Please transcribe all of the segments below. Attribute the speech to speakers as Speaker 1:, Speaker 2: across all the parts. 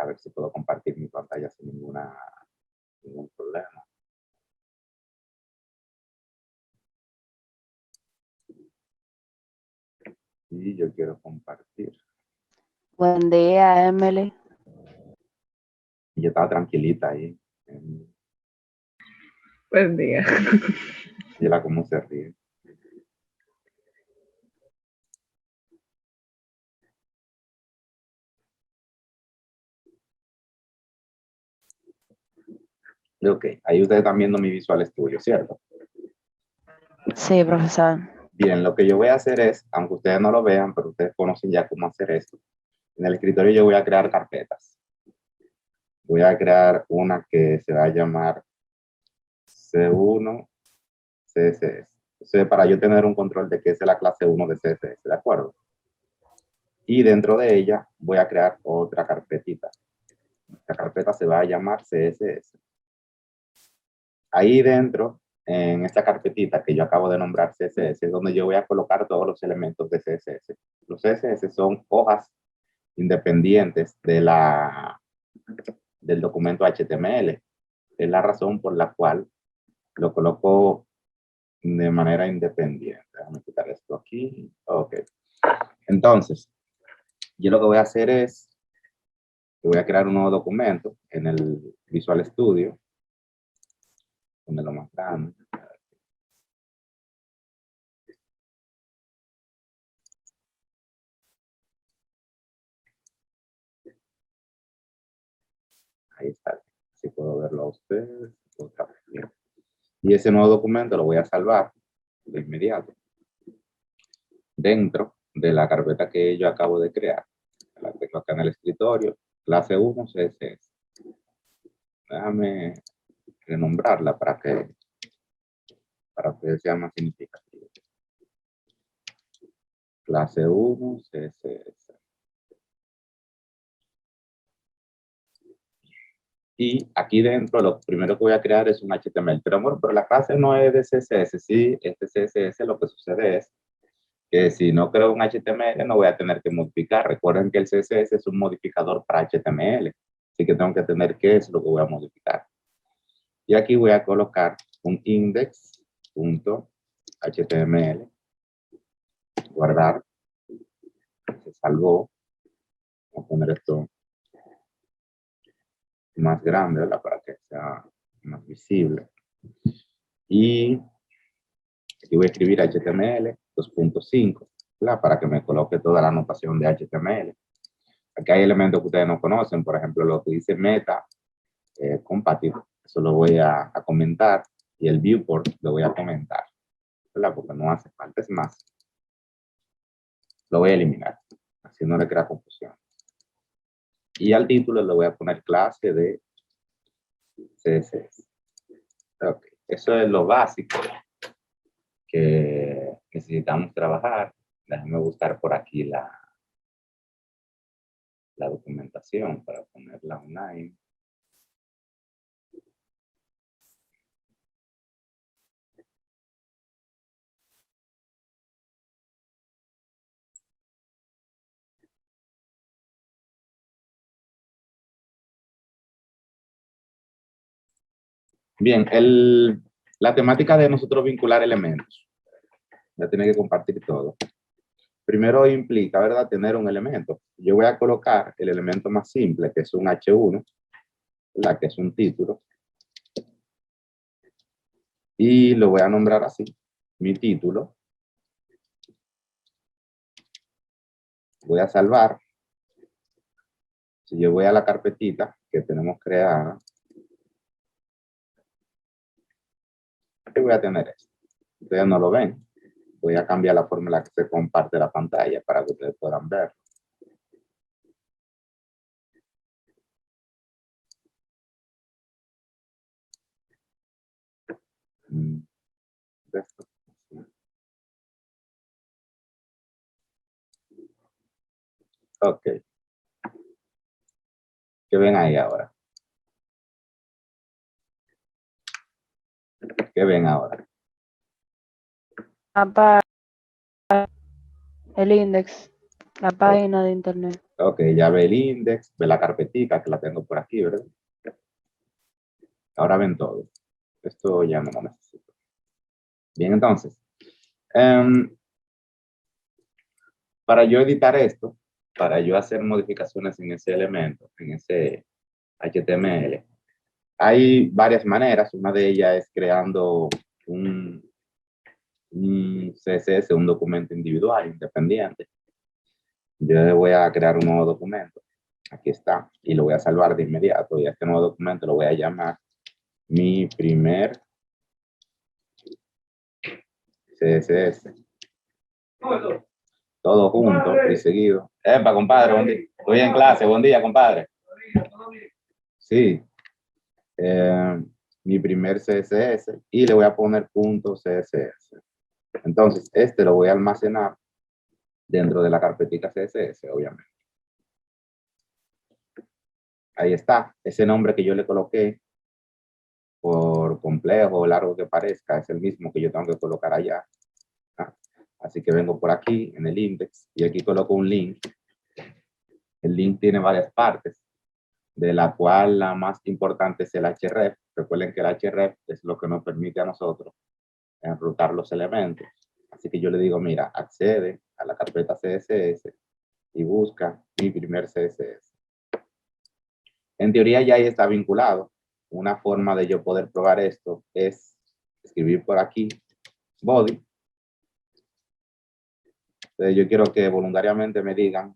Speaker 1: ver si puedo compartir mi pantalla sin ningún problema. Y yo quiero compartir.
Speaker 2: Buen día, Emily.
Speaker 1: Y yo estaba tranquilita ahí.
Speaker 3: Buen día.
Speaker 1: Y la cómo se ríe. Ok, ahí ustedes están viendo mi Visual Studio, ¿cierto?
Speaker 2: Sí, profesor.
Speaker 1: Bien, lo que yo voy a hacer es, aunque ustedes no lo vean, pero ustedes conocen ya cómo hacer esto. En el escritorio yo voy a crear carpetas. Voy a crear una que se va a llamar C1 CSS. Entonces, para yo tener un control de qué es la clase 1 de CSS, ¿de acuerdo? Y dentro de ella voy a crear otra carpetita. Esta carpeta se va a llamar CSS. Ahí dentro, en esta carpetita que yo acabo de nombrar CSS, es donde yo voy a colocar todos los elementos de CSS. Los CSS son hojas independientes del documento HTML. Es la razón por la cual lo coloco de manera independiente. Déjame quitar esto aquí. Ok. Entonces, yo lo que voy a hacer es, voy a crear un nuevo documento en el Visual Studio. Ponerlo más grande. Ahí está. Si puedo verlo a ustedes. Bien. Y ese nuevo documento lo voy a salvar de inmediato dentro de la carpeta que yo acabo de crear. La tengo acá en el escritorio, clase 1 CSS. Déjame renombrarla para que sea más significativo. Clase 1 CSS. Y aquí dentro lo primero que voy a crear es un HTML. Pero bueno, pero la clase no es de CSS. Sí, este CSS lo que sucede es que si no creo un HTML no voy a tener que modificar. Recuerden que el CSS es un modificador para HTML. Así que tengo que tener qué es lo que voy a modificar. Y aquí voy a colocar un index.html. Guardar. Se salvó. Voy a poner esto más grande, ¿verdad? Para que sea más visible. Y aquí voy a escribir HTML 2.5, ¿verdad? Para que me coloque toda la notación de HTML. Aquí hay elementos que ustedes no conocen, por ejemplo, lo que dice meta, compatible. Eso lo voy a comentar. Y el viewport lo voy a comentar, ¿verdad? Porque no hace falta, es más. Lo voy a eliminar, así no le crea confusión. Y al título le voy a poner clase de CSS. Ok, eso es lo básico que necesitamos trabajar. Déjame buscar por aquí la documentación para ponerla online. Bien, la temática de nosotros vincular elementos. Ya tiene que compartir todo. Primero implica, ¿verdad?, tener un elemento. Yo voy a colocar el elemento más simple, que es un H1, la que es un título. Y lo voy a nombrar así, mi título. Voy a salvar. Si yo voy a la carpetita que tenemos creada, aquí voy a tener esto. Ustedes no lo ven. Voy a cambiar la forma en la que se comparte la pantalla para que ustedes puedan ver. Esto. Ok. ¿Qué ven ahí ahora? ¿Qué ven ahora?
Speaker 2: El index, la página de internet.
Speaker 1: Ok, ya ve el index, ve la carpetica que la tengo por aquí, ¿verdad? Ahora ven todo. Esto ya no lo necesito. Bien, entonces, para yo editar esto, para yo hacer modificaciones en ese elemento, en ese HTML, hay varias maneras. Una de ellas es creando un CSS, un documento individual, independiente. Yo le voy a crear un nuevo documento. Aquí está. Y lo voy a salvar de inmediato. Y a este nuevo documento lo voy a llamar mi primer CSS. Todo junto y seguido. Epa, compadre, buen día. Estoy en clase. Buen día, compadre. Sí. Mi primer CSS. Y le voy a poner punto CSS. Entonces, este lo voy a almacenar dentro de la carpetita CSS, obviamente. Ahí está. Ese nombre que yo le coloqué, por complejo o largo que parezca, es el mismo que yo tengo que colocar allá. Así que vengo por aquí en el index y aquí coloco un link. El link tiene varias partes, de la cual la más importante es el href. Recuerden que el href es lo que nos permite a nosotros enrutar los elementos. Así que yo le digo, mira, accede a la carpeta CSS y busca mi primer CSS. En teoría ya ahí está vinculado. Una forma de yo poder probar esto es escribir por aquí body. Entonces yo quiero que voluntariamente me digan,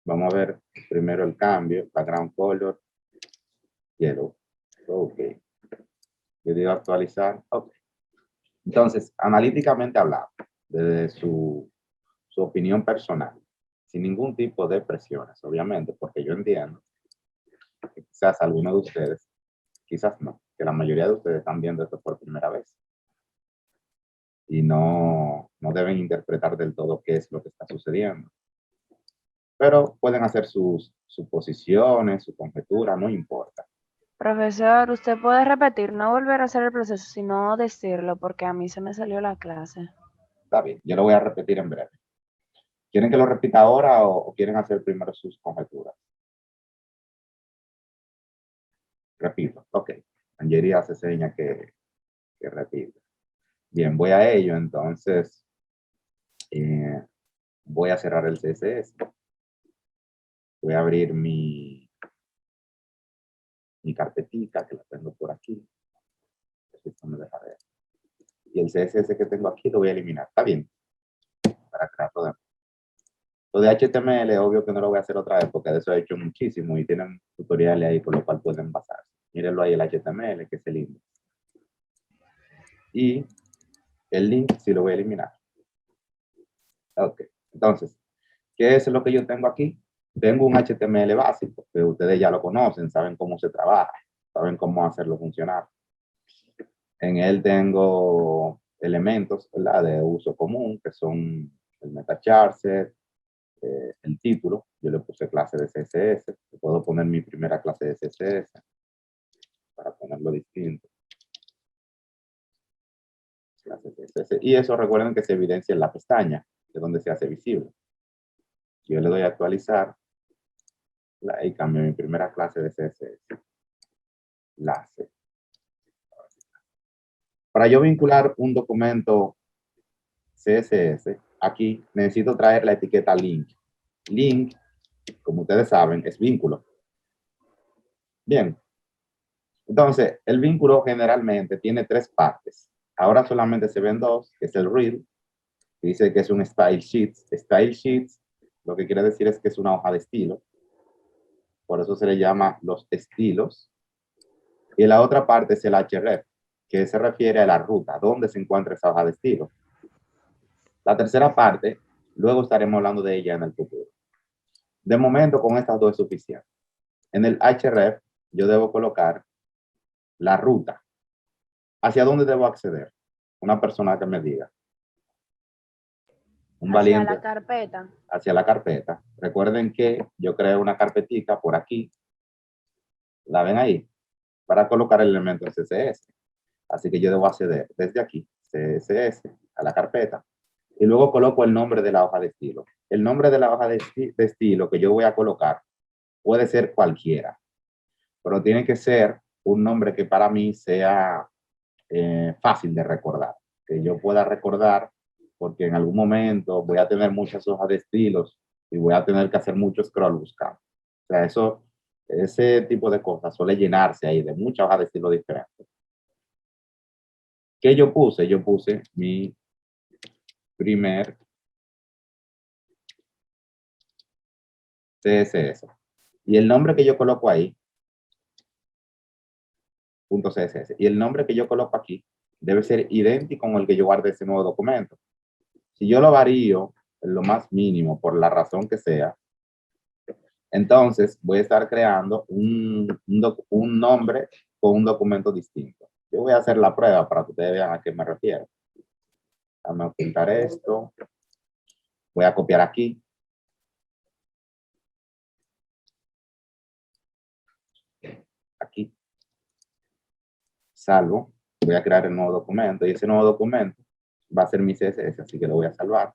Speaker 1: vamos a ver primero el cambio, background color, yellow. Ok. Yo digo actualizar. Ok. Entonces, analíticamente hablando, desde su opinión personal, sin ningún tipo de presiones, obviamente, porque yo entiendo que quizás algunos de ustedes, quizás no, que la mayoría de ustedes están viendo esto por primera vez y no deben interpretar del todo qué es lo que está sucediendo. Pero pueden hacer sus suposiciones, su conjetura, no importa.
Speaker 2: Profesor, usted puede repetir, no volver a hacer el proceso, sino decirlo, porque a mí se me salió la clase.
Speaker 1: Está bien, yo lo voy a repetir en breve. ¿Quieren que lo repita ahora o quieren hacer primero sus conjeturas? Repito, ok. Angeli hace seña que repita. Bien, voy a ello, entonces voy a cerrar el CSS. Voy a abrir mi carpetita que la tengo por aquí. Esto me deja ver. Y el CSS que tengo aquí lo voy a eliminar. Está bien. Para crear todo. Lo de HTML, obvio que no lo voy a hacer otra vez porque de eso he hecho muchísimo y tienen tutoriales ahí por lo cual pueden basarse. Mírenlo ahí el HTML, que es el index. Y el link sí lo voy a eliminar. Ok. Entonces, ¿qué es lo que yo tengo aquí? Tengo un HTML básico, que ustedes ya lo conocen, saben cómo se trabaja, saben cómo hacerlo funcionar. En él tengo elementos, ¿verdad?, de uso común, que son el meta charset, el título. Yo le puse clase de CSS. Puedo poner mi primera clase de CSS para ponerlo distinto. Clase de CSS. Y eso recuerden que se evidencia en la pestaña, de donde se hace visible. Yo le doy a actualizar y cambio mi primera clase de CSS. Clase. Para yo vincular un documento CSS, aquí necesito traer la etiqueta link. Link, como ustedes saben, es vínculo. Bien. Entonces, el vínculo generalmente tiene tres partes. Ahora solamente se ven dos, que es el read, que dice que es un style sheet. Style sheets, lo que quiere decir es que es una hoja de estilo. Por eso se le llama los estilos. Y la otra parte es el href, que se refiere a la ruta, dónde se encuentra esa hoja de estilo. La tercera parte, luego estaremos hablando de ella en el futuro. De momento, con estas dos es suficiente. En el href, yo debo colocar la ruta. ¿Hacia dónde debo acceder? Una persona que me diga. Un
Speaker 2: Hacia
Speaker 1: valiente
Speaker 2: la carpeta.
Speaker 1: hacia la carpeta. Recuerden que yo creé una carpetita por aquí. ¿La ven ahí? Para colocar el elemento CSS. Así que yo debo acceder desde aquí, CSS, a la carpeta. y luego coloco el nombre de la hoja de estilo. El nombre de la hoja de estilo que yo voy a colocar puede ser cualquiera, pero tiene que ser un nombre que para mí sea fácil de recordar, que yo pueda recordar, porque en algún momento voy a tener muchas hojas de estilos y voy a tener que hacer mucho scroll buscando. O sea, ese tipo de cosas suele llenarse ahí de muchas hojas de estilo diferentes. ¿Qué yo puse? Yo puse mi primer CSS. Y el nombre que yo coloco ahí, .css, y el nombre que yo coloco aquí debe ser idéntico con el que yo guarde ese nuevo documento. Si yo lo varío en lo más mínimo, por la razón que sea, entonces voy a estar creando un nombre con un documento distinto. Yo voy a hacer la prueba para que ustedes vean a qué me refiero. Déjame ocultar esto. Voy a copiar aquí. Aquí. Salvo. Voy a crear el nuevo documento y ese nuevo documento va a ser mi CSS, así que lo voy a salvar.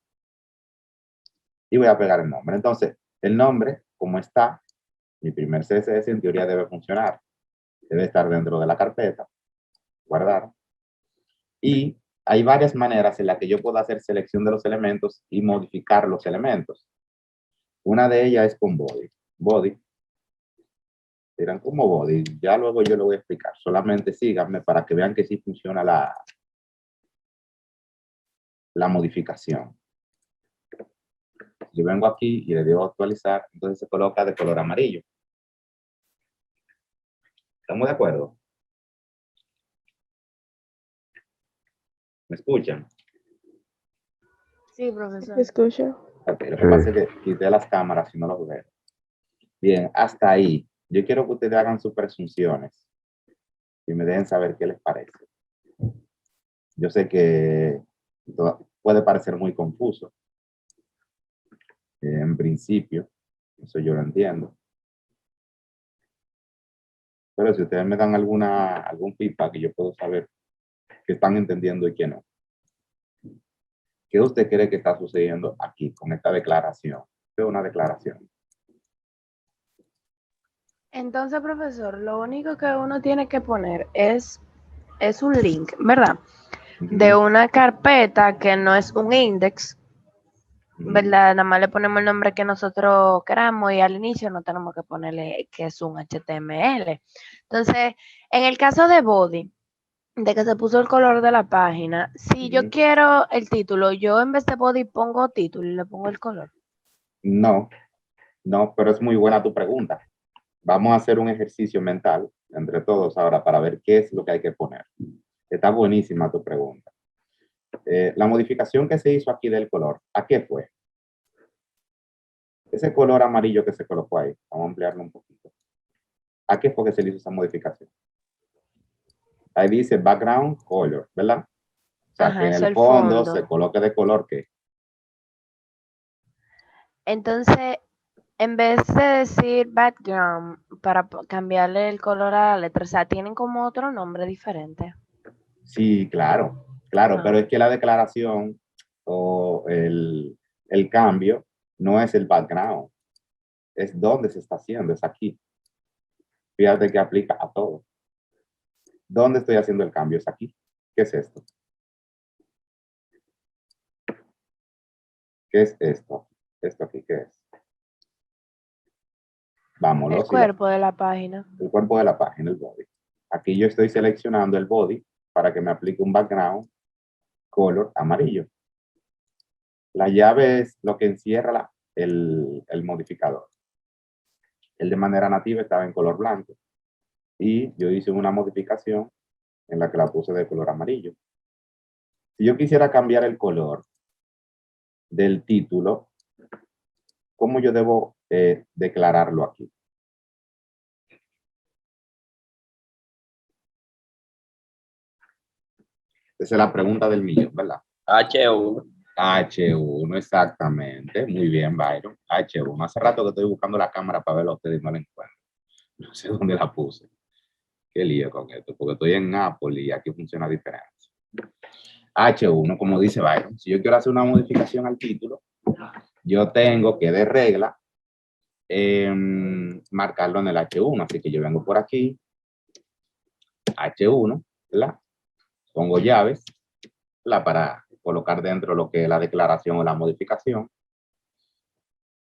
Speaker 1: Y voy a pegar el nombre. Entonces, el nombre, como está, mi primer CSS en teoría debe funcionar. Debe estar dentro de la carpeta. Guardar. Y hay varias maneras en las que yo puedo hacer selección de los elementos y modificar los elementos. Una de ellas es con body. Body. Dirán, ¿cómo body? Ya luego yo lo voy a explicar. Solamente síganme para que vean que sí funciona la modificación. Yo vengo aquí y le digo actualizar, entonces se coloca de color amarillo. ¿Estamos de acuerdo? ¿Me escuchan?
Speaker 2: Sí, profesor.
Speaker 3: Escucho.
Speaker 1: Okay, lo que pasa es que quité las cámaras y no los veo. Bien, hasta ahí. Yo quiero que ustedes hagan sus presunciones y me dejen saber qué les parece. Yo sé que puede parecer muy confuso. En principio, eso yo lo entiendo. Pero si ustedes me dan algún feedback, yo puedo saber qué están entendiendo y qué no. ¿Qué usted cree que está sucediendo aquí con esta declaración? Es una declaración.
Speaker 2: Entonces, profesor, lo único que uno tiene que poner es un link, ¿verdad? De una carpeta que no es un index, ¿verdad? Nada más le ponemos el nombre que nosotros queramos y al inicio no tenemos que ponerle que es un HTML. Entonces, en el caso de body, de que se puso el color de la página, si yo quiero el título, yo en vez de body pongo título y le pongo el color.
Speaker 1: No, pero es muy buena tu pregunta. Vamos a hacer un ejercicio mental entre todos ahora para ver qué es lo que hay que poner. Está buenísima tu pregunta. La modificación que se hizo aquí del color, ¿a qué fue? Ese color amarillo que se colocó ahí, vamos a ampliarlo un poquito. ¿A qué fue que se le hizo esa modificación? Ahí dice background color, ¿verdad? O sea,
Speaker 2: Ajá,
Speaker 1: que en
Speaker 2: eso
Speaker 1: el
Speaker 2: el
Speaker 1: fondo
Speaker 2: fondo.
Speaker 1: se coloque de color que.
Speaker 2: Entonces, en vez de decir background, para cambiarle el color a la letra, o sea, tienen como otro nombre diferente.
Speaker 1: Sí, claro, pero es que la declaración o el cambio no es el background, es donde se está haciendo, es aquí. Fíjate que aplica a todo. ¿Dónde estoy haciendo el cambio? Es aquí. ¿Qué es esto? ¿Qué es esto? ¿Esto aquí qué es? Vámonos.
Speaker 2: El cuerpo de la página.
Speaker 1: El cuerpo de la página, el body. Aquí yo estoy seleccionando el body para que me aplique un background color amarillo. La llave es lo que encierra el modificador. El de manera nativa estaba en color blanco. Y yo hice una modificación en la que la puse de color amarillo. Si yo quisiera cambiar el color del título, ¿cómo yo debo declararlo aquí? Esa es la pregunta del millón, ¿verdad?
Speaker 4: H1.
Speaker 1: H1, exactamente. Muy bien, Byron. H1. Hace rato que estoy buscando la cámara para verla a ustedes y no la encuentro. No sé dónde la puse. Qué lío con esto, porque estoy en Apple y aquí funciona diferente. H1, como dice Byron. Si yo quiero hacer una modificación al título, yo tengo que de regla marcarlo en el H1. Así que yo vengo por aquí, H1, ¿verdad? Pongo llaves, ¿verdad? Para colocar dentro lo que es la declaración o la modificación.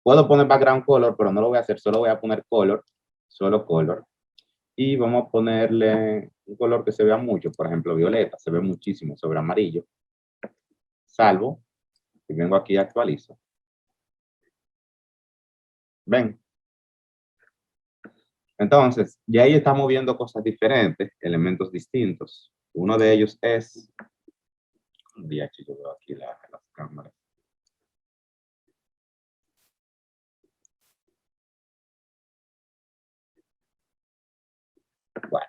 Speaker 1: Puedo poner background color, pero no lo voy a hacer, solo voy a poner color, solo color. Y vamos a ponerle un color que se vea mucho, por ejemplo, violeta, se ve muchísimo sobre amarillo. Salvo, y vengo aquí y actualizo. ¿Ven? Entonces, ya ahí estamos viendo cosas diferentes, elementos distintos. Uno de ellos es, yo veo aquí las cámaras. Bueno,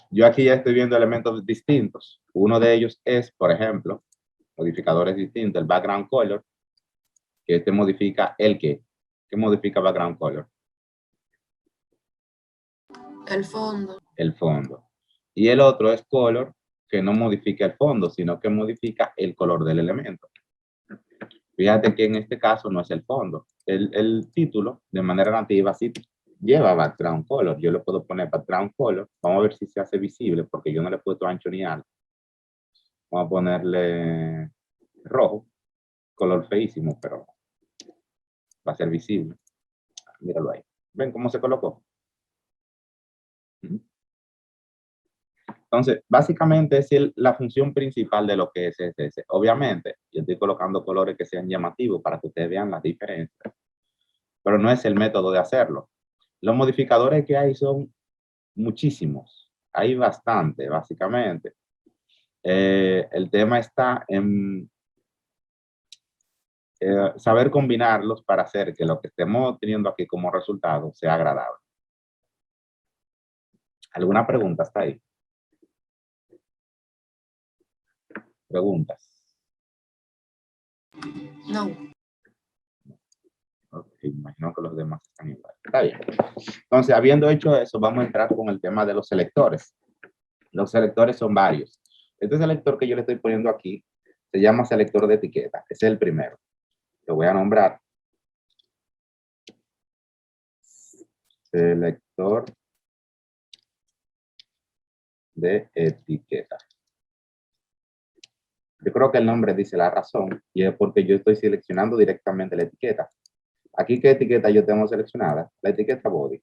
Speaker 1: yo aquí ya estoy viendo elementos distintos. Uno de ellos es, por ejemplo, modificadores distintos, el background color, que este modifica el qué. ¿Qué modifica background color?
Speaker 2: El fondo.
Speaker 1: El fondo. Y el otro es color, que no modifica el fondo, sino que modifica el color del elemento. Fíjate que en este caso no es el fondo. El título, de manera nativa, sí lleva background color. Yo le puedo poner background color. Vamos a ver si se hace visible, porque yo no le he puesto ancho ni alto. Vamos a ponerle rojo. Color feísimo, pero va a ser visible. Míralo ahí. ¿Ven cómo se colocó? Entonces, básicamente es la función principal de lo que es CSS. Obviamente, yo estoy colocando colores que sean llamativos para que ustedes vean las diferencias, pero no es el método de hacerlo. Los modificadores que hay son muchísimos. Hay bastante, básicamente. El tema está en saber combinarlos para hacer que lo que estemos teniendo aquí como resultado sea agradable. ¿Alguna pregunta hasta ahí? ¿Preguntas?
Speaker 2: No.
Speaker 1: Okay, imagino que los demás están igual. Está bien. Entonces, habiendo hecho eso, vamos a entrar con el tema de los selectores. Los selectores son varios. Este selector que yo le estoy poniendo aquí se llama selector de etiqueta. Ese es el primero. Lo voy a nombrar selector de etiqueta. Yo creo que el nombre dice la razón y es porque yo estoy seleccionando directamente la etiqueta. Aquí, ¿qué etiqueta yo tengo seleccionada? La etiqueta body.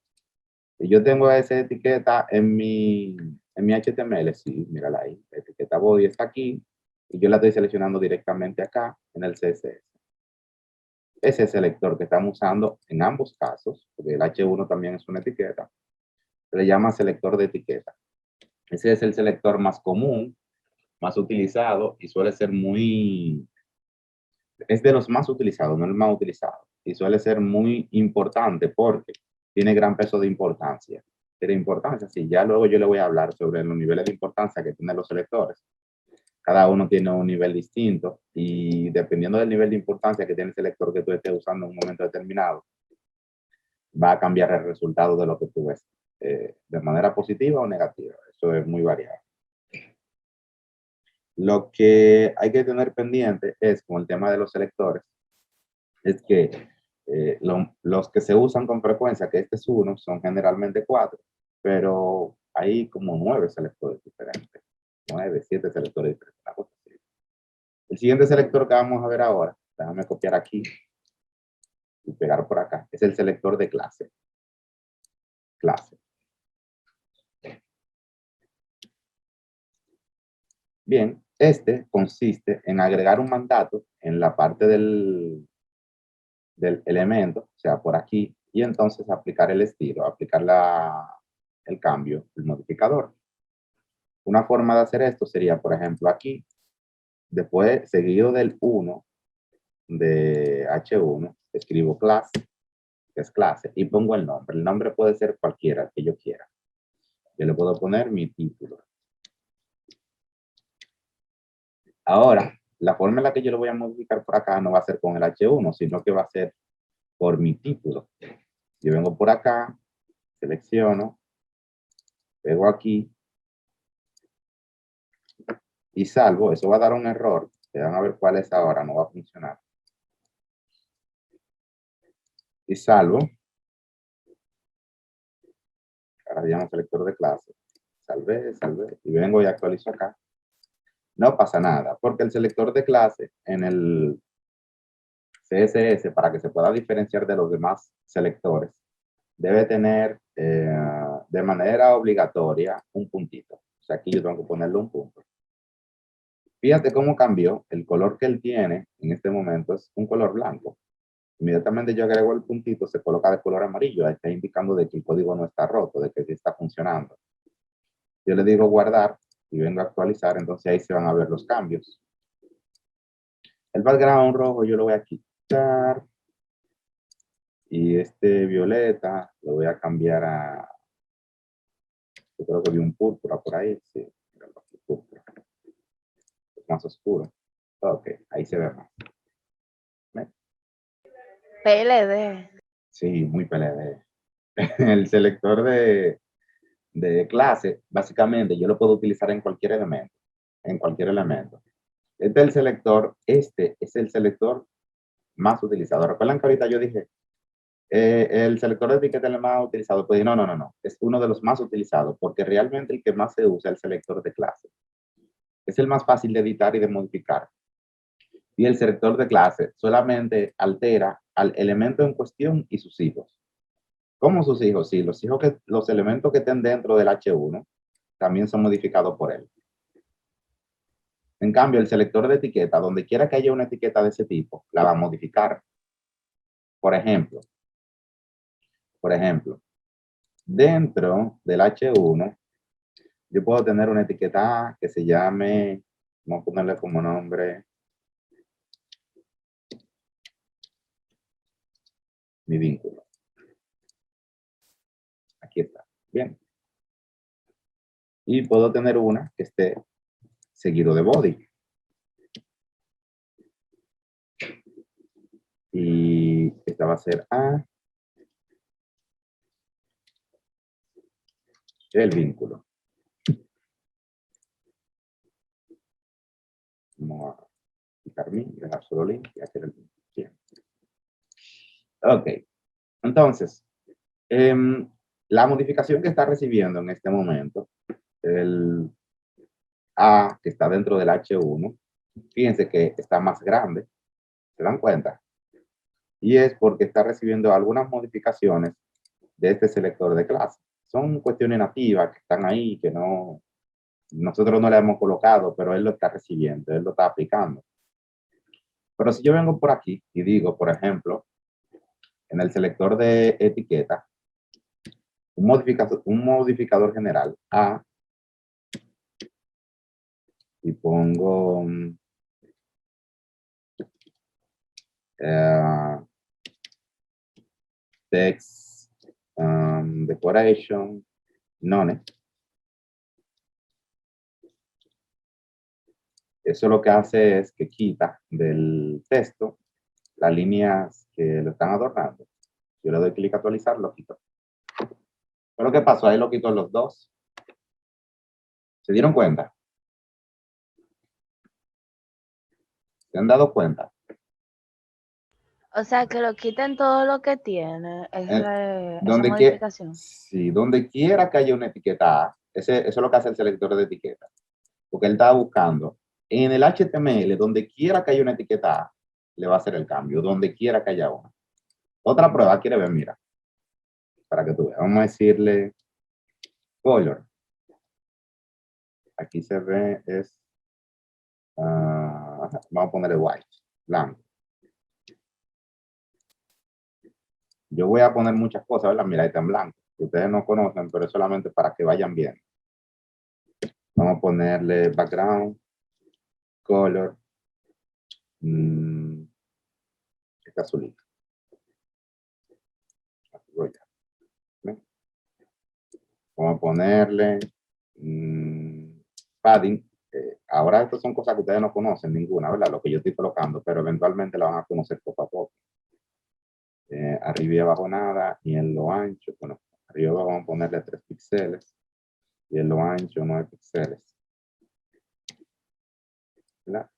Speaker 1: Y yo tengo esa etiqueta en mi HTML, sí, mírala ahí. La etiqueta body está aquí y yo la estoy seleccionando directamente acá en el CSS. Ese selector que estamos usando en ambos casos, porque el H1 también es una etiqueta, se le llama selector de etiqueta. Ese es el selector más común, más utilizado y suele ser es de los más utilizados, no el más utilizado. Y suele ser muy importante porque tiene gran peso de importancia. De importancia, sí, ya luego yo le voy a hablar sobre los niveles de importancia que tienen los selectores. Cada uno tiene un nivel distinto y dependiendo del nivel de importancia que tiene el selector que tú estés usando en un momento determinado, va a cambiar el resultado de lo que tú ves, de manera positiva o negativa. Eso es muy variable. Lo que hay que tener pendiente es con el tema de los selectores, es que los que se usan con frecuencia, que este es uno, son generalmente 4, pero hay como 9 selectores diferentes, 9, 7 selectores diferentes. El siguiente selector que vamos a ver ahora, déjame copiar aquí y pegar por acá, es el selector de clase. Clase. Bien, este consiste en agregar un mandato en la parte del elemento, o sea, por aquí, y entonces aplicar el estilo, aplicar el cambio, el modificador. Una forma de hacer esto sería, por ejemplo, aquí, después, seguido del 1 de H1, escribo clase, que es clase, y pongo el nombre. El nombre puede ser cualquiera que yo quiera. Yo le puedo poner mi título. Ahora, la forma en la que yo lo voy a modificar por acá no va a ser con el H1, sino que va a ser por mi título. Yo vengo por acá, selecciono, pego aquí, y salvo, eso va a dar un error, que van a ver cuál es ahora, no va a funcionar. Y salvo, ahora llamo selector de clase, salvé, y vengo y actualizo acá. No pasa nada, porque el selector de clase en el CSS, para que se pueda diferenciar de los demás selectores, debe tener de manera obligatoria un puntito. O sea, aquí yo tengo que ponerle un punto. Fíjate cómo cambió. El color que él tiene en este momento es un color blanco. Inmediatamente yo agrego el puntito, se coloca de color amarillo. Ahí está indicando de que el código no está roto, de que sí está funcionando. Yo le digo guardar y vengo a actualizar, entonces ahí se van a ver los cambios. El background rojo yo lo voy a quitar. Y este violeta lo voy a cambiar a, yo creo que vi un púrpura por ahí, sí, púrpura. Es más oscuro. Ok, ahí se ve más. ¿Ven?
Speaker 2: PLD.
Speaker 1: Sí, muy PLD. El selector de clase, básicamente, yo lo puedo utilizar en cualquier elemento. En cualquier elemento. Este es el selector más utilizado. Recuerdan que ahorita yo dije, el selector de etiqueta es el más utilizado. Pues no. Es uno de los más utilizados porque realmente el que más se usa es el selector de clase. Es el más fácil de editar y de modificar. Y el selector de clase solamente altera al elemento en cuestión y sus hijos. ¿Cómo sus hijos? Sí, los elementos que estén dentro del H1 también son modificados por él. En cambio, el selector de etiqueta, donde quiera que haya una etiqueta de ese tipo, la va a modificar. Por ejemplo, dentro del H1, yo puedo tener una etiqueta A que se llame, vamos a ponerle como nombre, mi vínculo. Aquí está. Bien. Y puedo tener una que esté seguido de body. Y esta va a ser A, el vínculo. Vamos a quitar mi, dejar solo link y hacer el vínculo. Bien. Ok. Entonces, la modificación que está recibiendo en este momento, el A que está dentro del H1, fíjense que está más grande. ¿Se dan cuenta? Y es porque está recibiendo algunas modificaciones de este selector de clase. Son cuestiones nativas que están ahí, que no, nosotros no le hemos colocado, pero él lo está recibiendo, él lo está aplicando. Pero si yo vengo por aquí y digo, por ejemplo, en el selector de etiqueta, un modificador general A, y pongo text decoration none. Eso lo que hace es que quita del texto las líneas que lo están adornando. Yo le doy clic a actualizar, lo quito. Pero ¿qué pasó? Ahí lo quito los dos. ¿Se dieron cuenta? ¿Se han dado cuenta?
Speaker 2: O sea, que lo quiten todo lo que tiene esa modificación.
Speaker 1: Sí, donde quiera que haya una etiqueta A, eso es lo que hace el selector de etiqueta. Porque él está buscando en el HTML, donde quiera que haya una etiqueta A, le va a hacer el cambio, donde quiera que haya una. Otra prueba, quiere ver, mira, para que tú veas. Vamos a decirle color. Aquí se ve, vamos a ponerle white, blanco. Yo voy a poner muchas cosas, ¿verdad? Mira, ahí está en blanco. Ustedes no conocen, pero es solamente para que vayan bien. Vamos a ponerle background, color, está azulito. Vamos a ponerle padding. Ahora estas son cosas que ustedes no conocen ninguna, ¿verdad? Lo que yo estoy colocando, pero eventualmente la van a conocer poco a poco. Arriba y abajo nada, y en lo ancho, bueno, arriba vamos a ponerle 3 píxeles, y en lo ancho 9 píxeles. ¿verdad?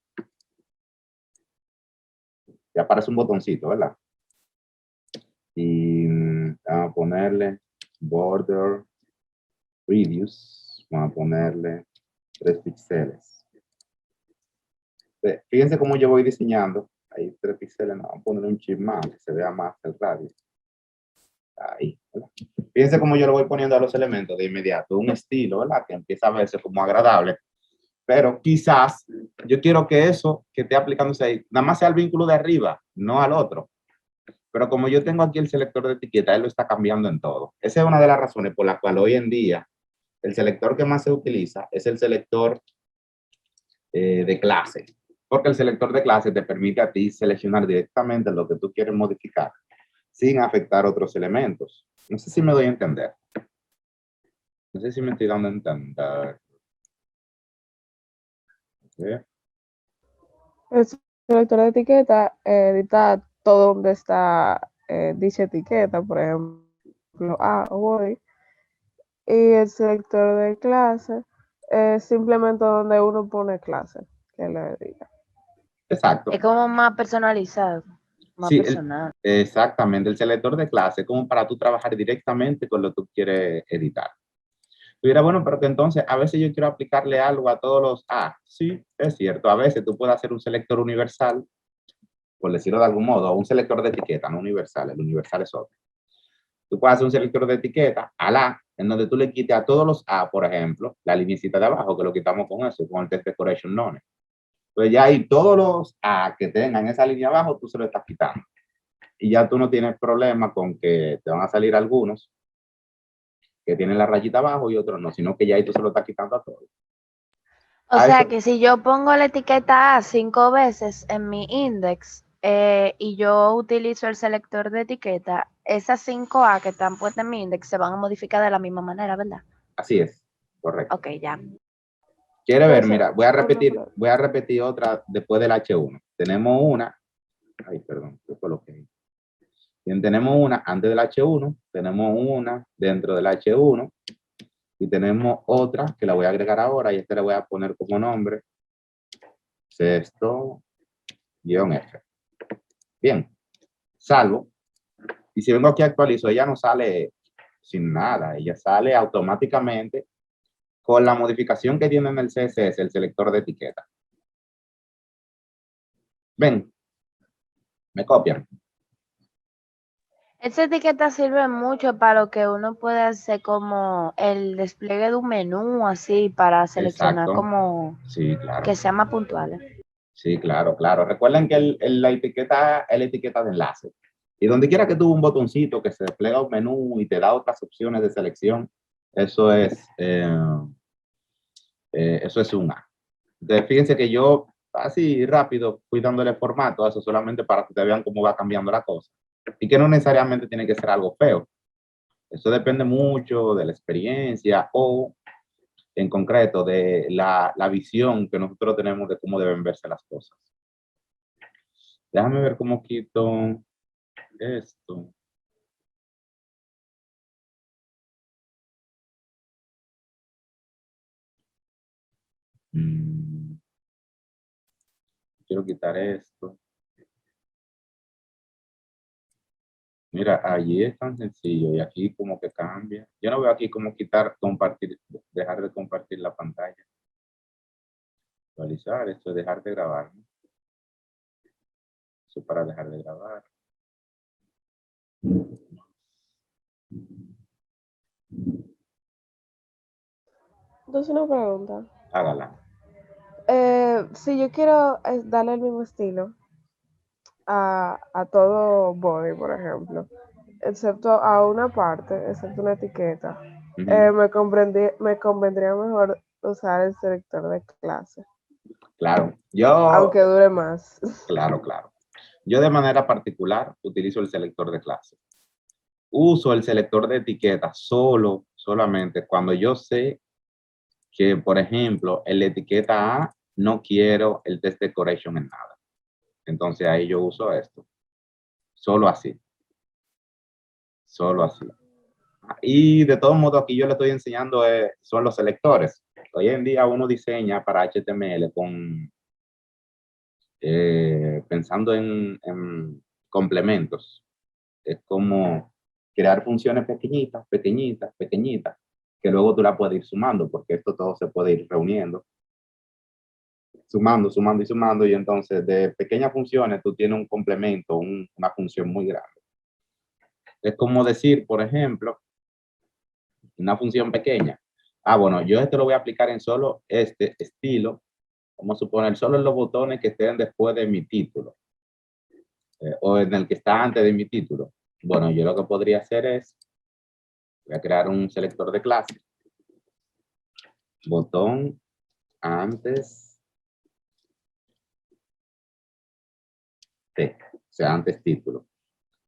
Speaker 1: Ya aparece un botoncito, ¿verdad? Y vamos a ponerle border radius. Vamos a ponerle 3 píxeles. Fíjense cómo yo voy diseñando. Ahí 3 píxeles, no, vamos a poner un chip más, que se vea más el radio. Ahí, ¿verdad? Fíjense cómo yo lo voy poniendo a los elementos de inmediato. Un estilo, ¿verdad? Que empieza a verse como agradable. Pero quizás yo quiero que eso que esté aplicándose ahí, nada más sea el vínculo de arriba, no al otro. Pero como yo tengo aquí el selector de etiqueta, él lo está cambiando en todo. Esa es una de las razones por la cual hoy en día el selector que más se utiliza es el selector de clase. Porque el selector de clase te permite a ti seleccionar directamente lo que tú quieres modificar sin afectar otros elementos. No sé si me doy a entender. No sé si me estoy dando a entender. ¿Okay?
Speaker 3: El selector de etiqueta edita todo donde está dicha etiqueta, por ejemplo, A o body. Y el selector de clase es simplemente donde uno pone clase, que lo edita.
Speaker 1: Exacto.
Speaker 2: Es como más personalizado, más
Speaker 1: Sí,
Speaker 2: personal.
Speaker 1: exactamente. El selector de clase es como para tú trabajar directamente con lo que tú quieres editar. Tú dirás, bueno, pero que entonces a veces yo quiero aplicarle algo a todos los A. Sí, es cierto. A veces tú puedes hacer un selector universal, por decirlo de algún modo, o un selector de etiqueta, no universal. El universal es otro. Tú puedes hacer un selector de etiqueta al A, en donde tú le quites a todos los A, por ejemplo, la linecita de abajo, que lo quitamos con eso, con el test decoration none. Pues ya ahí todos los A que tengan esa línea abajo, tú se lo estás quitando. Y ya tú no tienes problema con que te van a salir algunos que tienen la rayita abajo y otros no, sino que ya ahí tú se lo estás quitando a todos.
Speaker 2: O sea que si yo pongo la etiqueta A 5 veces en mi index y yo utilizo el selector de etiqueta, esas 5 A que están puestas en mi index se van a modificar de la misma manera, ¿verdad?
Speaker 1: Así es, correcto.
Speaker 2: Ok, ya.
Speaker 1: ¿Quiere ver?
Speaker 3: Entonces,
Speaker 1: Mira, voy a repetir otra después del H1. Tenemos una, ay, perdón, yo coloqué ahí. Bien, tenemos una antes del H1, tenemos una dentro del H1 y tenemos otra que la voy a agregar ahora y esta le voy a poner como nombre sexto-F. Bien, salvo. Y si vengo aquí a actualizo, ella no sale sin nada, ella sale automáticamente con la modificación que tiene en el CSS, el selector de etiqueta. Ven, me copian.
Speaker 2: Esa etiqueta sirve mucho para lo que uno puede hacer como el despliegue de un menú así para seleccionar
Speaker 1: Exacto.
Speaker 2: como
Speaker 1: Sí, claro.
Speaker 2: que sean más puntuales.
Speaker 1: Sí, claro, claro. Recuerden que la etiqueta es la etiqueta de enlace. Y donde quiera que tuvo un botoncito que se despliega un menú y te da otras opciones de selección, eso es un A. Entonces, fíjense que yo así rápido fui dándole formato a eso solamente para que ustedes vean cómo va cambiando la cosa. Y que no necesariamente tiene que ser algo feo. Eso depende mucho de la experiencia o, en concreto, de la visión que nosotros tenemos de cómo deben verse las cosas. Déjame ver cómo quito esto. Quiero quitar esto. Mira, allí es tan sencillo y aquí como que cambia. Yo no veo aquí cómo quitar, compartir, dejar de compartir la pantalla. Actualizar, esto es dejar de grabar, ¿no? Eso para dejar de grabar.
Speaker 3: Entonces, una pregunta.
Speaker 1: Hágala.
Speaker 3: Si yo quiero darle el mismo estilo a todo body, por ejemplo, excepto a una parte, excepto una etiqueta, me convendría mejor usar el selector de clase,
Speaker 1: Claro.
Speaker 3: aunque dure más.
Speaker 1: Claro, claro. Yo de manera particular utilizo el selector de clase. Uso el selector de etiqueta solamente cuando yo sé que, por ejemplo, en la etiqueta A no quiero el test decoration en nada. Entonces ahí yo uso esto. Solo así. Solo así. Y de todos modos aquí yo le estoy enseñando son los selectores. Hoy en día uno diseña para HTML pensando en complementos. Es como crear funciones pequeñitas, pequeñitas, pequeñitas, que luego tú la puedes ir sumando, porque esto todo se puede ir reuniendo, sumando, sumando y sumando, y entonces de pequeñas funciones tú tienes un complemento, una función muy grande. Es como decir, por ejemplo, una función pequeña. Ah, bueno, yo esto lo voy a aplicar en solo este estilo, vamos a suponer solo en los botones que estén después de mi título, o en el que está antes de mi título. Bueno, yo lo que podría hacer es, voy a crear un selector de clase, botón antes de, o sea, antes título.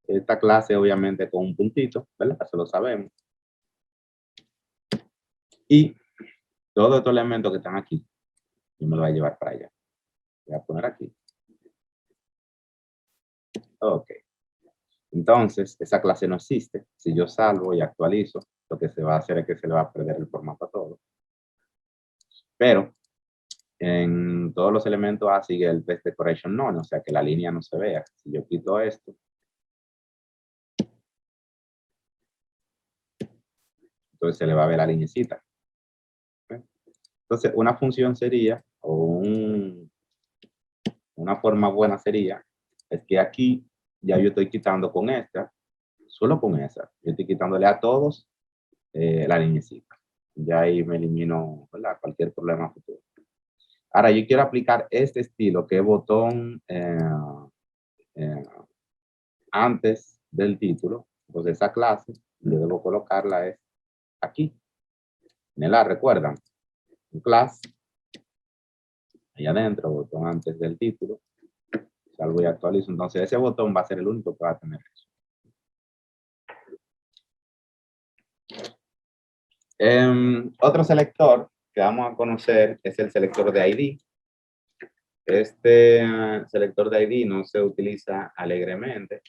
Speaker 1: Esta clase obviamente con un puntito, ¿verdad? Eso lo sabemos. Y todos estos elementos que están aquí, yo me lo voy a llevar para allá. Voy a poner aquí. Ok. Entonces, esa clase no existe. Si yo salvo y actualizo, lo que se va a hacer es que se le va a perder el formato a todo. Pero en todos los elementos A sigue el best decoration none, o sea que la línea no se vea. Si yo quito esto, entonces se le va a ver la linecita. ¿Okay? Entonces, una función sería, o una forma buena sería, es que aquí ya yo estoy quitando con esta, solo con esa, yo estoy quitándole a todos la linecita. Ya ahí me elimino, ¿verdad?, cualquier problema futuro. Ahora yo quiero aplicar este estilo, que es botón eh, antes del título. Entonces esa clase, yo debo colocarla es aquí. En el A, recuerdan, class, ahí adentro, botón antes del título. Salvo y actualizo. Entonces ese botón va a ser el único que va a tener eso. Otro selector que vamos a conocer es el selector de ID. Este selector de ID no se utiliza alegremente.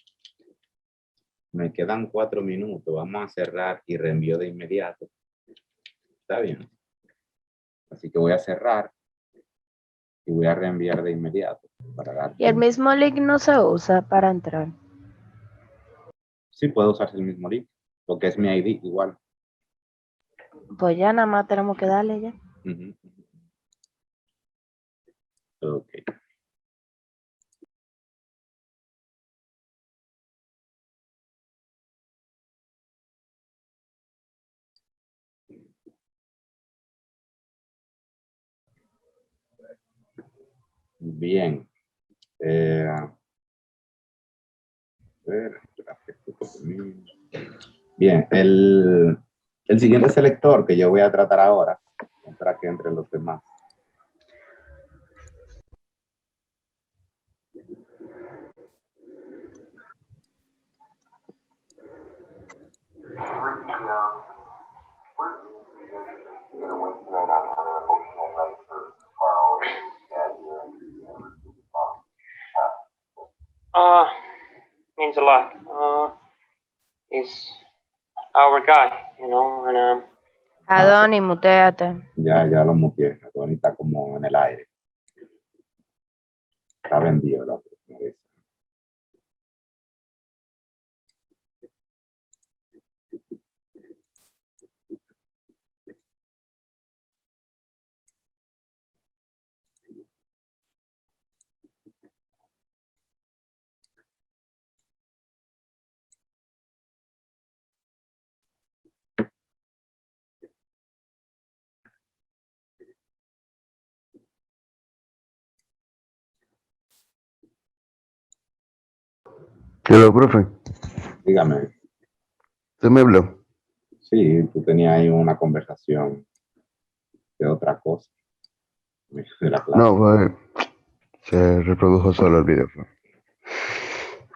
Speaker 1: Me quedan 4 minutos. Vamos a cerrar y reenvío de inmediato. Está bien. Así que voy a cerrar y voy a reenviar de inmediato para dar
Speaker 2: Y el
Speaker 1: tiempo.
Speaker 2: mismo link no se usa para entrar.
Speaker 1: Sí, puedo usarse el mismo link, porque es mi ID igual.
Speaker 2: Pues ya nada más tenemos que darle ya.
Speaker 1: Uh-huh. Ok. Bien. A ver, bien, el siguiente selector que yo voy a tratar ahora, para que entre los demás.
Speaker 4: Means a lot. He's our guy, you know, and
Speaker 2: Adonis, muteate.
Speaker 1: Ya lo muteé. Tony está como en el aire. Está vendido la próxima vez.
Speaker 5: Hola, profe.
Speaker 1: Dígame.
Speaker 5: ¿Usted me habló?
Speaker 1: Sí, tú tenías ahí una conversación de otra cosa. De la clase.
Speaker 5: No, se reprodujo solo el video.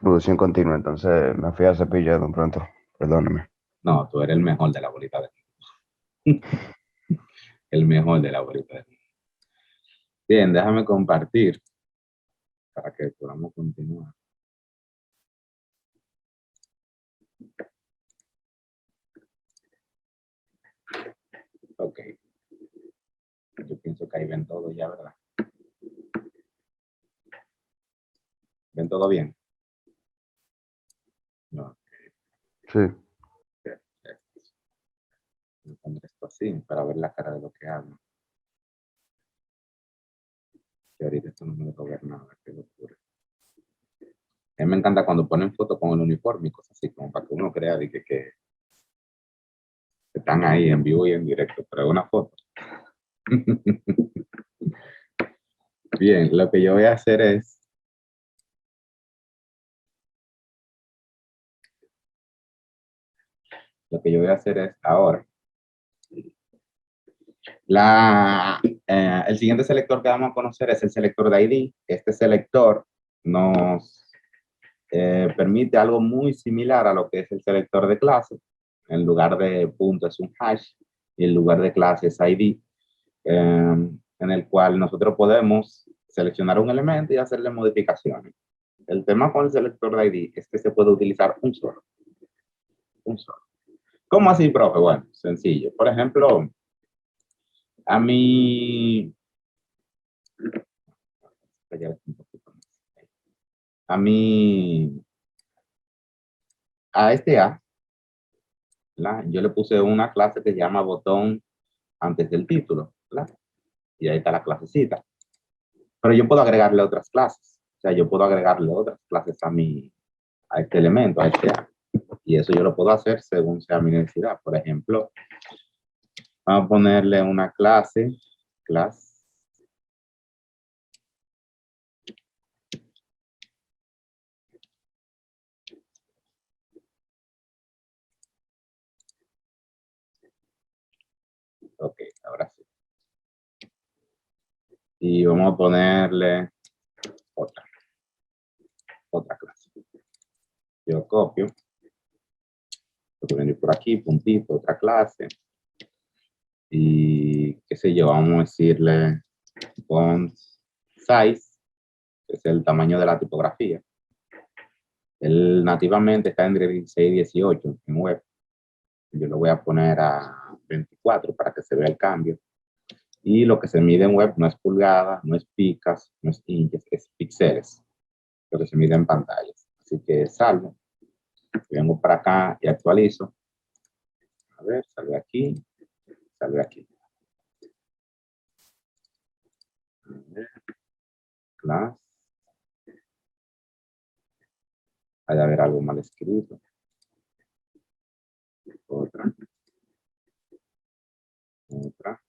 Speaker 5: Producción continua, entonces me fui a cepillar de un pronto. Perdóneme.
Speaker 1: No, tú eres el mejor de la bolita de el mejor de la bolita de Bien, déjame compartir para que podamos continuar. Ok. Yo pienso que ahí ven todo ya, ¿verdad? ¿Ven todo bien? No.
Speaker 5: Sí.
Speaker 1: Voy a poner esto así para ver la cara de lo que hago. Que ahorita esto no me deja ver nada, qué locura. A mí me encanta cuando ponen fotos con el uniforme y cosas así, como para que uno crea de que están ahí en vivo y en directo, pero es una foto. Bien, lo que yo voy a hacer es ahora. El siguiente selector que vamos a conocer es el selector de ID. Este selector nos permite algo muy similar a lo que es el selector de clase. En lugar de punto es un hash y en lugar de clase es ID, en el cual nosotros podemos seleccionar un elemento y hacerle modificaciones. El tema con el selector de ID es que se puede utilizar un solo. Un solo. ¿Cómo así, profe? Bueno, sencillo. Por ejemplo, a mí, a este A, ¿verdad? Yo le puse una clase que se llama botón antes del título, ¿verdad? Y ahí está la clasecita. Pero yo puedo agregarle otras clases. O sea, yo puedo agregarle otras clases a este elemento, a este A. Y eso yo lo puedo hacer según sea mi necesidad. Por ejemplo, vamos a ponerle una clase, class. Ok, ahora sí. Y vamos a ponerle otra clase. Yo copio. Voy a venir por aquí, puntito, otra clase. Y qué sé yo, vamos a decirle font size, que es el tamaño de la tipografía. Él nativamente está entre 16 y 18 en web. Yo lo voy a poner a 24 para que se vea el cambio. Y lo que se mide en web no es pulgadas, no es picas, no es inches, es píxeles. Lo que se mide en pantallas. Así que salvo. Vengo para acá y actualizo. A ver, salve aquí, salve aquí. A ver, class. Hay de haber algo mal escrito. Otra. Otra.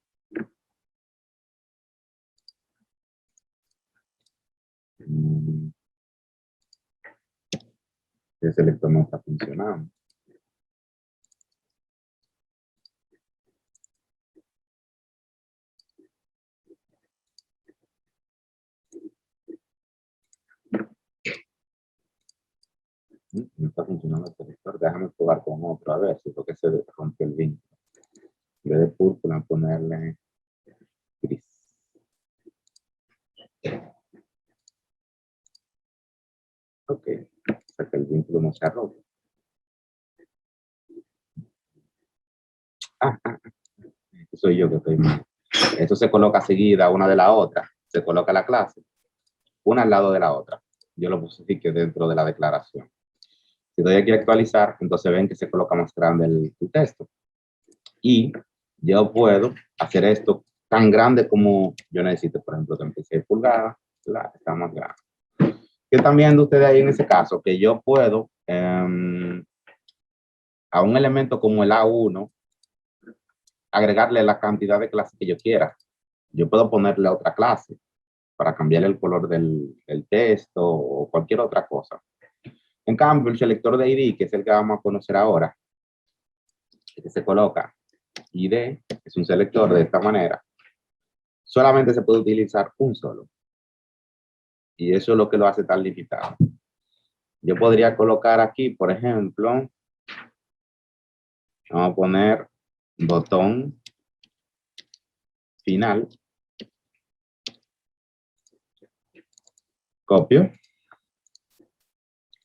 Speaker 1: El selector no está funcionando. No está funcionando el selector. Déjame probar con otro. A ver si es que se rompe el vínculo. En vez de púrpura, ponerle gris. Ok. O sea que el vínculo no se ha roto. Soy yo que estoy mal. Esto se coloca seguida una de la otra. Se coloca la clase, una al lado de la otra. Yo lo puse dentro de la declaración. Si doy aquí a actualizar, entonces ven que se coloca más grande el texto. Y yo puedo hacer esto tan grande como yo necesite. Por ejemplo, 36 pulgadas, está más grande. ¿Qué están viendo ustedes ahí en ese caso? Que yo puedo a un elemento como el A1 agregarle la cantidad de clases que yo quiera. Yo puedo ponerle otra clase para cambiar el color del texto o cualquier otra cosa. En cambio, el selector de ID, que es el que vamos a conocer ahora, que se coloca ID, es un selector de esta manera, solamente se puede utilizar un solo. Y eso es lo que lo hace tan limitado. Yo podría colocar aquí, por ejemplo, vamos a poner botón final, copio,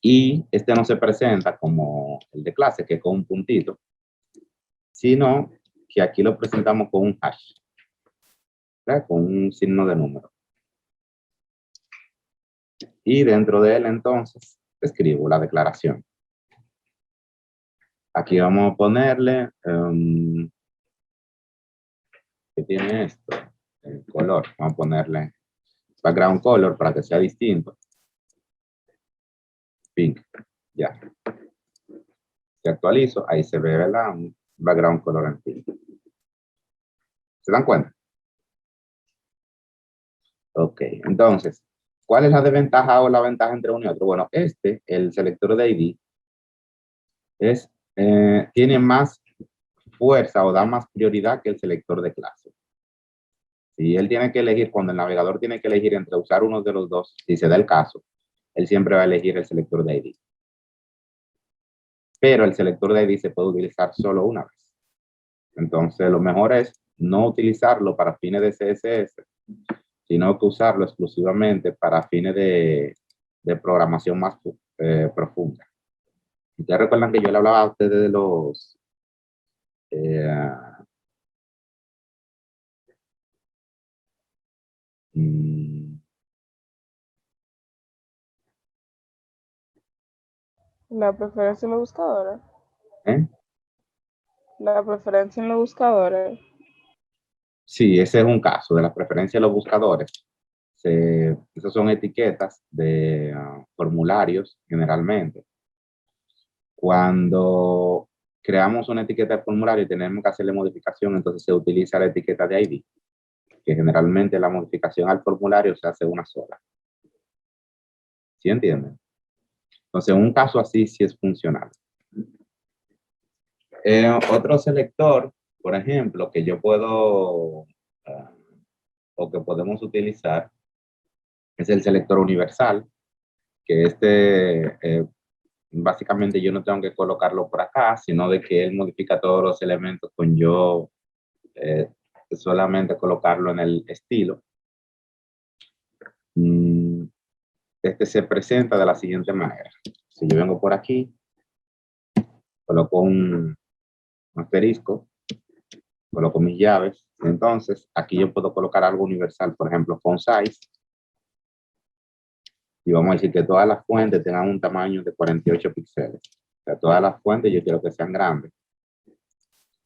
Speaker 1: y este no se presenta como el de clase, que es con un puntito, sino que aquí lo presentamos con un hash, ¿verdad? Con un signo de número. Y dentro de él, entonces, escribo la declaración. Aquí vamos a ponerle, ¿qué tiene esto? El color. Vamos a ponerle background color para que sea distinto. Pink. Ya. Si actualizo, ahí se ve, ¿verdad? Un background color en pink. ¿Se dan cuenta? Ok, entonces, ¿cuál es la desventaja o la ventaja entre uno y otro? Bueno, el selector de ID, tiene más fuerza o da más prioridad que el selector de clase. Si él tiene que elegir, cuando el navegador tiene que elegir entre usar uno de los dos, si se da el caso, él siempre va a elegir el selector de ID. Pero el selector de ID se puede utilizar solo una vez. Entonces, lo mejor es no utilizarlo para fines de CSS, sino que usarlo exclusivamente para fines de programación más profunda. Ustedes recuerdan que yo le hablaba a ustedes de los mm,
Speaker 3: La preferencia en los buscadores.
Speaker 1: ¿eh?
Speaker 3: La preferencia en los buscadores.
Speaker 1: Sí, ese es un caso de la preferencia de los buscadores. Esas son etiquetas de formularios generalmente. Cuando creamos una etiqueta de formulario y tenemos que hacerle modificación, entonces se utiliza la etiqueta de ID, que generalmente la modificación al formulario se hace una sola. ¿Sí entienden? Entonces, en un caso así sí es funcional. Otro selector, por ejemplo, que yo puedo o que podemos utilizar es el selector universal, que básicamente yo no tengo que colocarlo por acá, sino de que él modifica todos los elementos con yo solamente colocarlo en el estilo. Este se presenta de la siguiente manera. Si yo vengo por aquí, coloco un asterisco, coloco mis llaves, entonces aquí yo puedo colocar algo universal, por ejemplo, font size, y vamos a decir que todas las fuentes tengan un tamaño de 48 píxeles. O sea, todas las fuentes yo quiero que sean grandes.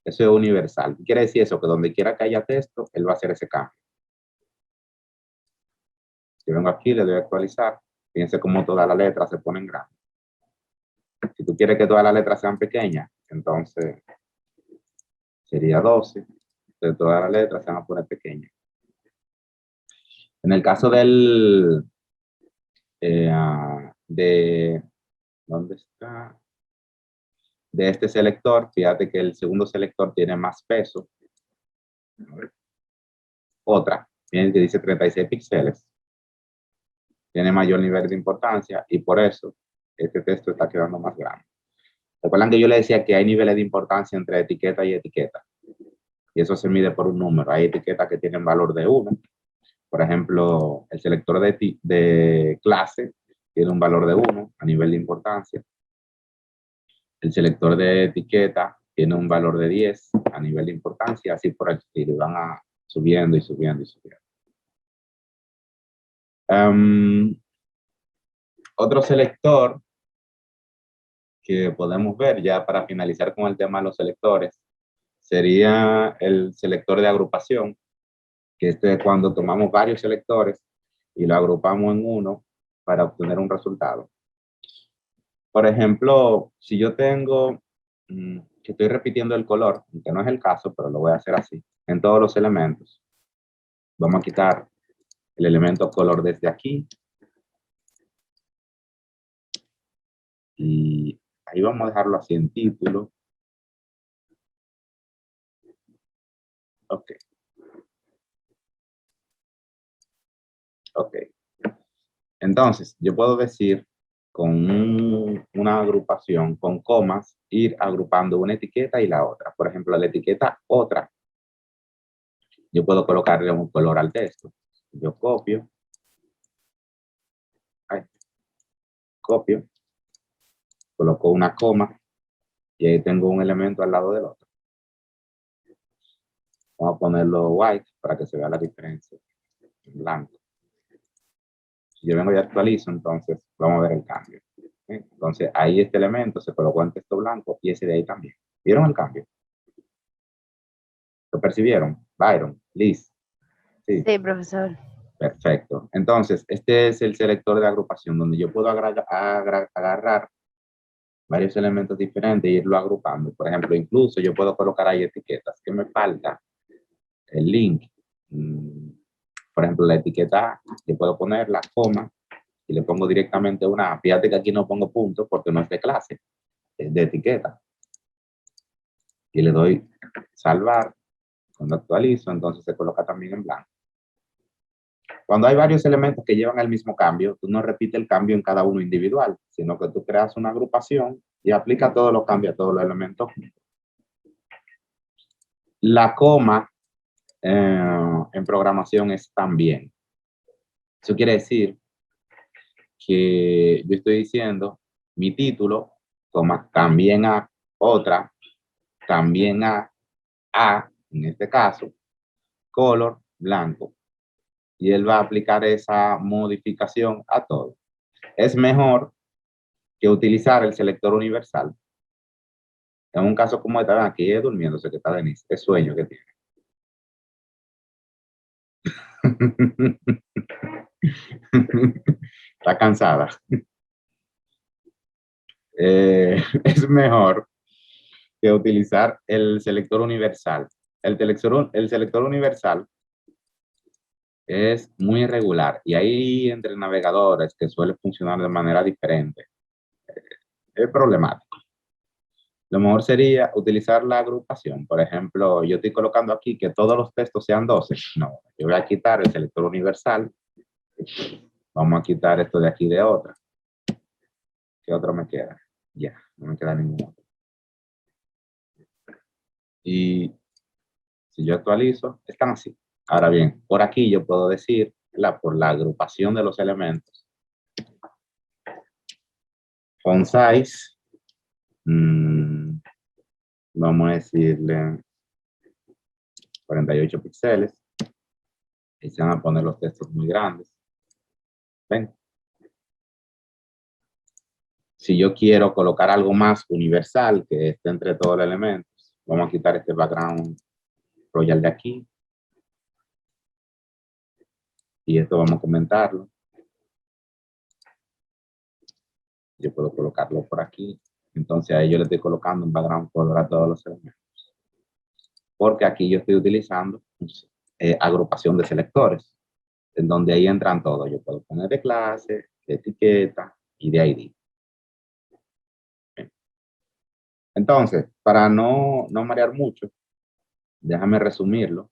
Speaker 1: Eso es universal. ¿Qué quiere decir eso? Que donde quiera que haya texto, él va a hacer ese cambio. Si vengo aquí, le doy a actualizar. Fíjense cómo todas las letras se ponen grandes. Si tú quieres que todas las letras sean pequeñas, entonces sería 12. Entonces todas las letras se van a poner pequeñas. En el caso ¿dónde está? De este selector, fíjate que el segundo selector tiene más peso. Otra, miren que dice 36 píxeles. Tiene mayor nivel de importancia y por eso este texto está quedando más grande. Recuerdan que yo le decía que hay niveles de importancia entre etiqueta y etiqueta. Y eso se mide por un número. Hay etiquetas que tienen valor de 1. Por ejemplo, el selector de clase tiene un valor de 1 a nivel de importancia. El selector de etiqueta tiene un valor de 10 a nivel de importancia, así por el estilo, y van subiendo y subiendo y subiendo. Otro selector que podemos ver ya para finalizar con el tema de los selectores sería el selector de agrupación, que es cuando tomamos varios selectores y lo agrupamos en uno para obtener un resultado. Por ejemplo, si yo tengo que estoy repitiendo el color, que no es el caso, pero lo voy a hacer así, en todos los elementos. Vamos a quitar el elemento color desde aquí. Y ahí vamos a dejarlo así en título. Ok. Ok. Entonces, yo puedo decir con una agrupación, con comas, ir agrupando una etiqueta y la otra. Por ejemplo, la etiqueta otra, yo puedo colocarle un color al texto. Yo copio. Copio. Coloco una coma y ahí tengo un elemento al lado del otro. Vamos a ponerlo white para que se vea la diferencia. En blanco. Si yo vengo y actualizo, entonces vamos a ver el cambio. Entonces ahí este elemento se colocó en texto blanco y ese de ahí también. ¿Vieron el cambio? ¿Lo percibieron? Byron, Liz. Sí,
Speaker 2: Sí, profesor.
Speaker 1: perfecto. Entonces, este es el selector de agrupación donde yo puedo agarrar varios elementos diferentes e irlo agrupando. Por ejemplo, incluso yo puedo colocar ahí etiquetas. ¿Qué me falta? El link. Por ejemplo, la etiqueta A, yo puedo poner la coma y le pongo directamente una A. Fíjate que aquí no pongo punto porque no es de clase, es de etiqueta. Y le doy salvar. Cuando actualizo, entonces se coloca también en blanco. Cuando hay varios elementos que llevan el mismo cambio, tú no repites el cambio en cada uno individual, sino que tú creas una agrupación y aplica todos los cambios a todos los elementos. La coma en programación es también. Eso quiere decir que yo estoy diciendo mi título, coma, también a otra, también a, en este caso, color, blanco. Y él va a aplicar esa modificación a todo. Es mejor que utilizar el selector universal. En un caso como este, aquí es durmiéndose que está Denise, es sueño que tiene. Está cansada. Es mejor que utilizar el selector universal. El selector universal es muy irregular y hay entre navegadores que suele funcionar de manera diferente. Es problemático. Lo mejor sería utilizar la agrupación. Por ejemplo, yo estoy colocando aquí que todos los textos sean 12. No, yo voy a quitar el selector universal. Vamos a quitar esto de aquí de otra. ¿Qué otro me queda? Ya, no me queda ningún otro. Y si yo actualizo, están así. Ahora bien, por aquí yo puedo decir, por la agrupación de los elementos, font size, vamos a decirle 48 píxeles, y se van a poner los textos muy grandes. ¿Ven? Si yo quiero colocar algo más universal que esté entre todos los elementos, vamos a quitar este background royal de aquí. Y esto vamos a comentarlo. Yo puedo colocarlo por aquí. Entonces ahí yo le estoy colocando un background color a todos los elementos. Porque aquí yo estoy utilizando agrupación de selectores, en donde ahí entran todos. Yo puedo poner de clase, de etiqueta y de ID. Bien. Entonces, para no marear mucho, déjame resumirlo.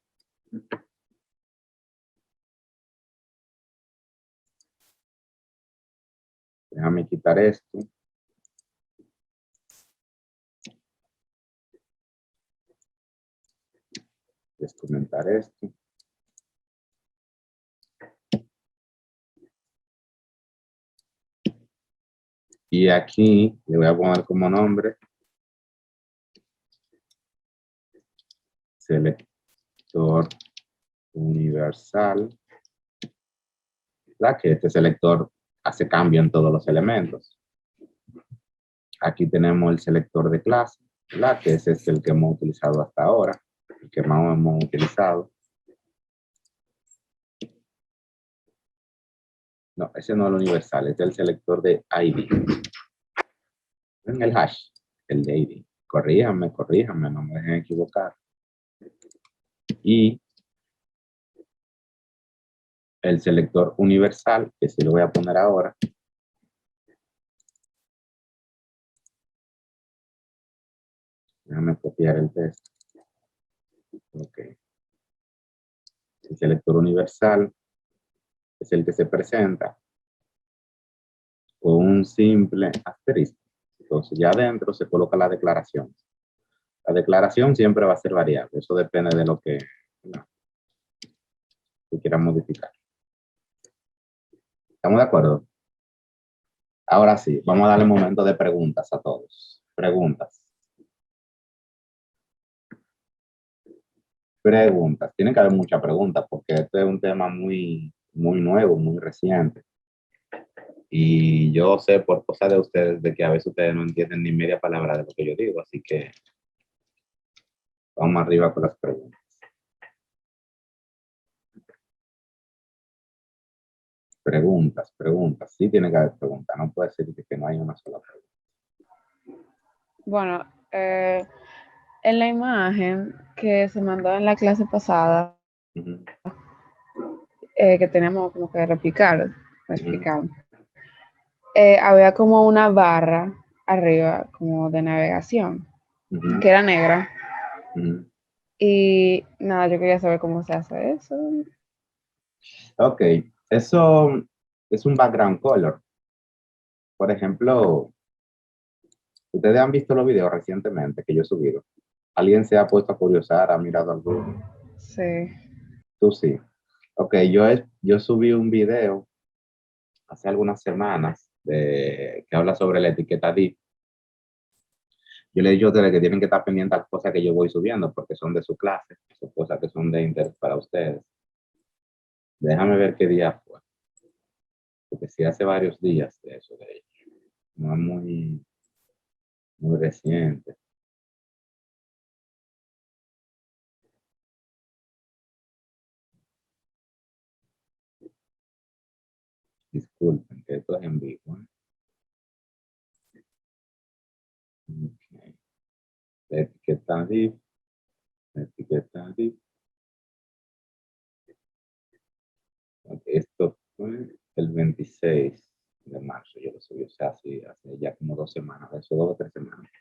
Speaker 1: Déjame quitar esto. Descomentar esto. Y aquí le voy a poner como nombre selector universal. ¿Verdad? Que este selector hace cambio en todos los elementos. Aquí tenemos el selector de clase, ¿verdad? Que ese es el que hemos utilizado hasta ahora, el que más hemos utilizado. No, ese no es el universal, este es el selector de ID. En el hash, el de ID. Corríjanme, no me dejen equivocar. Y el selector universal, que sí lo voy a poner ahora. Déjame copiar el texto. Ok. El selector universal es el que se presenta con un simple asterisco. Entonces ya adentro se coloca la declaración. La declaración siempre va a ser variable. Eso depende de lo que tú quieras modificar. ¿Estamos de acuerdo? Ahora sí, vamos a darle un momento de preguntas a todos. Preguntas. Preguntas. Tiene que haber muchas preguntas porque este es un tema muy nuevo, muy reciente. Y yo sé por cosas de ustedes de que a veces ustedes no entienden ni media palabra de lo que yo digo, así que vamos arriba con las preguntas. Preguntas. Sí tiene que haber preguntas, no puede ser que no hay una sola pregunta.
Speaker 3: Bueno, en la imagen que se mandó en la clase pasada,
Speaker 1: Ujú,
Speaker 3: que tenemos como que replicar,
Speaker 1: ujú,
Speaker 3: había como una barra arriba, como de navegación,
Speaker 1: ujú,
Speaker 3: que era negra.
Speaker 1: ujú.
Speaker 3: Y nada, yo quería saber cómo se hace eso.
Speaker 1: Ok, eso es un background color. Por ejemplo, ustedes han visto los videos recientemente que yo he subido. ¿Alguien se ha puesto a curiosar, ha mirado alguno?
Speaker 3: Sí.
Speaker 1: Tú sí. Ok, yo subí un video hace algunas semanas que habla sobre la etiqueta DIP. Yo le he dicho a ustedes que tienen que estar pendientes a las cosas que yo voy subiendo porque son de su clase, son cosas que son de interés para ustedes. Déjame ver qué día fue, porque sí hace varios días de eso, de hecho. No es muy reciente. Disculpen, que esto es en vivo. Ok. La etiqueta DIP, la etiqueta DIP. Ok, esto fue el 26 de marzo, yo lo subí, o sea, hace ya como 2 semanas, eso 2 o 3 semanas,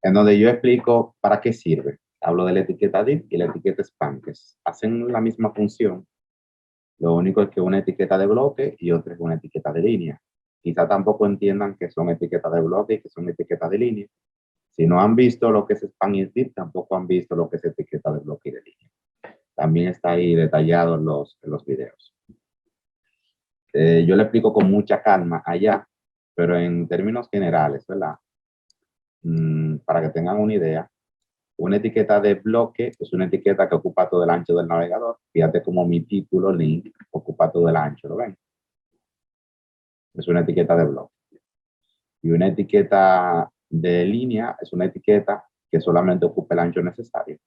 Speaker 1: en donde yo explico para qué sirve. Hablo de la etiqueta div y la etiqueta span, que hacen la misma función. Lo único es que una etiqueta de bloque y otra es una etiqueta de línea. Quizá tampoco entiendan que son etiquetas de bloque y que son etiquetas de línea. Si no han visto lo que es span y div, tampoco han visto lo que es etiqueta de bloque y de línea. También está ahí detallado en los videos. Yo le explico con mucha calma allá, pero en términos generales, ¿verdad? Para que tengan una idea, una etiqueta de bloque es una etiqueta que ocupa todo el ancho del navegador. Fíjate como mi título, link, ocupa todo el ancho, ¿lo ven? Es una etiqueta de bloque. Y una etiqueta de línea es una etiqueta que solamente ocupa el ancho necesario.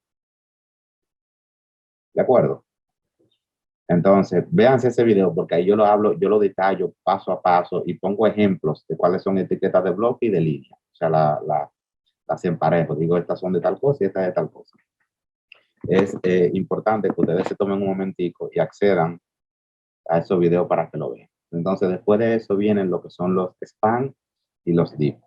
Speaker 1: ¿De acuerdo? Entonces, véanse ese video porque ahí yo lo hablo, yo lo detallo paso a paso y pongo ejemplos de cuáles son etiquetas de bloque y de línea. O sea, las emparejo. Digo, estas son de tal cosa y estas de tal cosa. Es importante que ustedes se tomen un momentico y accedan a esos videos para que lo vean. Entonces, después de eso vienen lo que son los span y los div,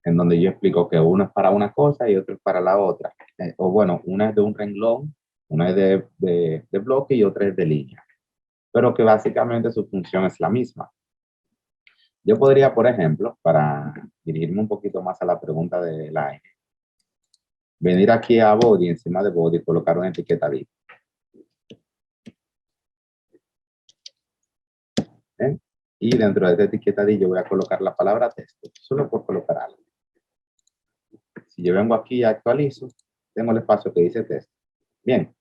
Speaker 1: en donde yo explico que uno es para una cosa y otro es para la otra. O bueno, una es de un renglón, una es de bloque y otra es de línea, pero que básicamente su función es la misma. Yo podría, por ejemplo, para dirigirme un poquito más a la pregunta de la venir aquí a body, encima de body, colocar una etiqueta div. ¿Eh? Y dentro de esta etiqueta div yo voy a colocar la palabra texto, solo por colocar algo. Si yo vengo aquí y actualizo, tengo el espacio que dice texto. Bien.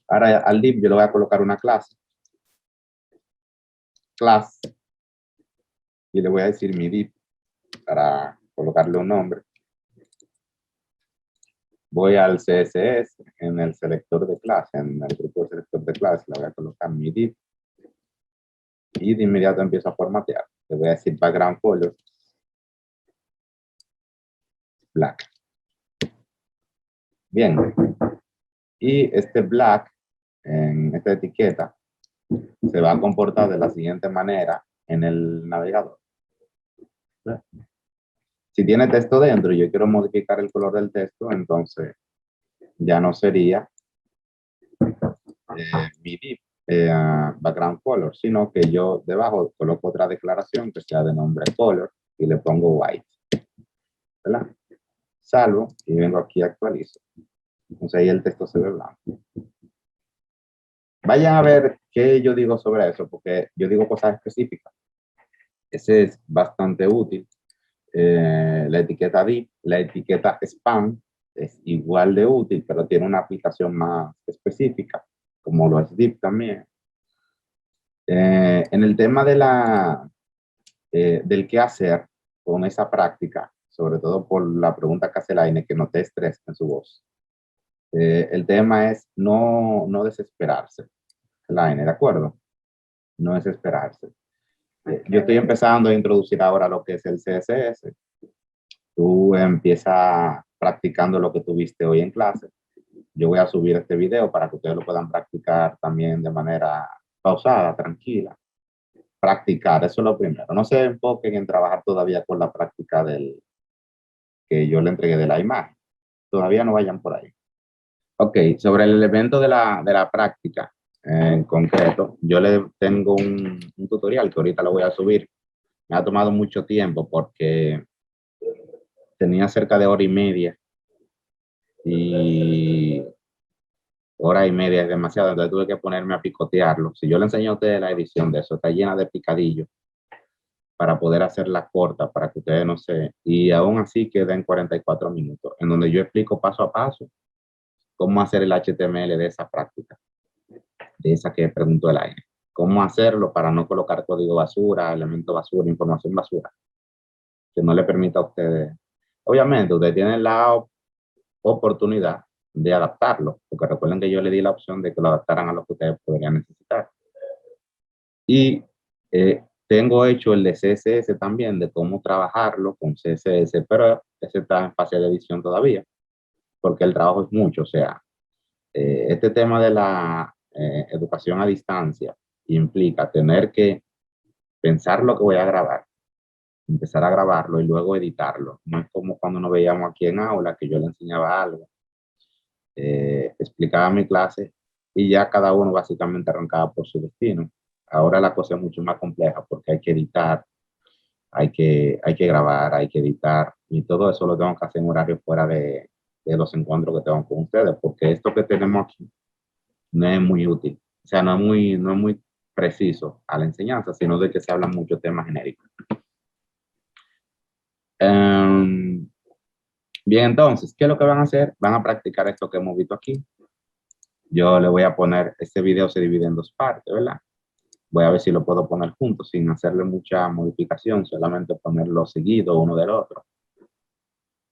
Speaker 1: Ahora al div yo le voy a colocar una clase. Class. Y le voy a decir mi div para colocarle un nombre. Voy al CSS en el selector de clase, en el grupo de selector de clase, le voy a colocar mi div. Y de inmediato empiezo a formatear. Le voy a decir background color. Black. Bien. Y este black en esta etiqueta se va a comportar de la siguiente manera en el navegador. Si tiene texto dentro y yo quiero modificar el color del texto, entonces ya no sería mi div, background color, sino que yo debajo coloco otra declaración que sea de nombre color y le pongo white. ¿Verdad? Salvo y vengo aquí y actualizo. Entonces ahí el texto se ve blanco. Vayan a ver qué yo digo sobre eso, porque yo digo cosas específicas. Ese es bastante útil. La etiqueta div, la etiqueta spam es igual de útil, pero tiene una aplicación más específica, como lo es div también. En el tema de del qué hacer con esa práctica, sobre todo por la pregunta que hace Laine, que noté estrés en su voz. El tema es no desesperarse, Laine, ¿de acuerdo? No desesperarse. Yo estoy empezando a introducir ahora lo que es el CSS. Tú empiezas practicando lo que tuviste hoy en clase. Yo voy a subir este video para que ustedes lo puedan practicar también de manera pausada, tranquila. Practicar, eso es lo primero. No se enfoquen en trabajar todavía con la práctica que yo le entregué de la imagen. Todavía no vayan por ahí. Ok, sobre el elemento de la práctica en concreto, yo le tengo un tutorial que ahorita lo voy a subir. Me ha tomado mucho tiempo porque tenía cerca de hora y media y hora y media es demasiado, entonces tuve que ponerme a picotearlo. Si yo le enseño a ustedes la edición de eso, está llena de picadillos para poder hacerla corta, para que ustedes no se... Y aún así queda en 44 minutos, en donde yo explico paso a paso cómo hacer el HTML de esa práctica, de esa que preguntó el aire. Cómo hacerlo para no colocar código basura, elemento basura, información basura, que no le permita a ustedes. Obviamente, ustedes tienen la oportunidad de adaptarlo, porque recuerden que yo le di la opción de que lo adaptaran a lo que ustedes podrían necesitar. Y tengo hecho el de CSS también, de cómo trabajarlo con CSS, pero ese está en fase de edición todavía, porque el trabajo es mucho. O sea, este tema de la educación a distancia implica tener que pensar lo que voy a grabar, empezar a grabarlo y luego editarlo. No es como cuando nos veíamos aquí en aula, que yo le enseñaba algo, explicaba mi clase y ya cada uno básicamente arrancaba por su destino. Ahora la cosa es mucho más compleja porque hay que editar, hay que grabar, hay que editar y todo eso lo tengo que hacer en horario fuera de los encuentros que tengo con ustedes, porque esto que tenemos aquí no es muy útil, o sea, no es muy preciso a la enseñanza, sino de que se hablan muchos temas genéricos. Bien, entonces, ¿qué es lo que van a hacer? Van a practicar esto que hemos visto aquí. Yo le voy a poner, este video se divide en dos partes, ¿verdad? Voy a ver si lo puedo poner juntos sin hacerle mucha modificación, solamente ponerlo seguido uno del otro.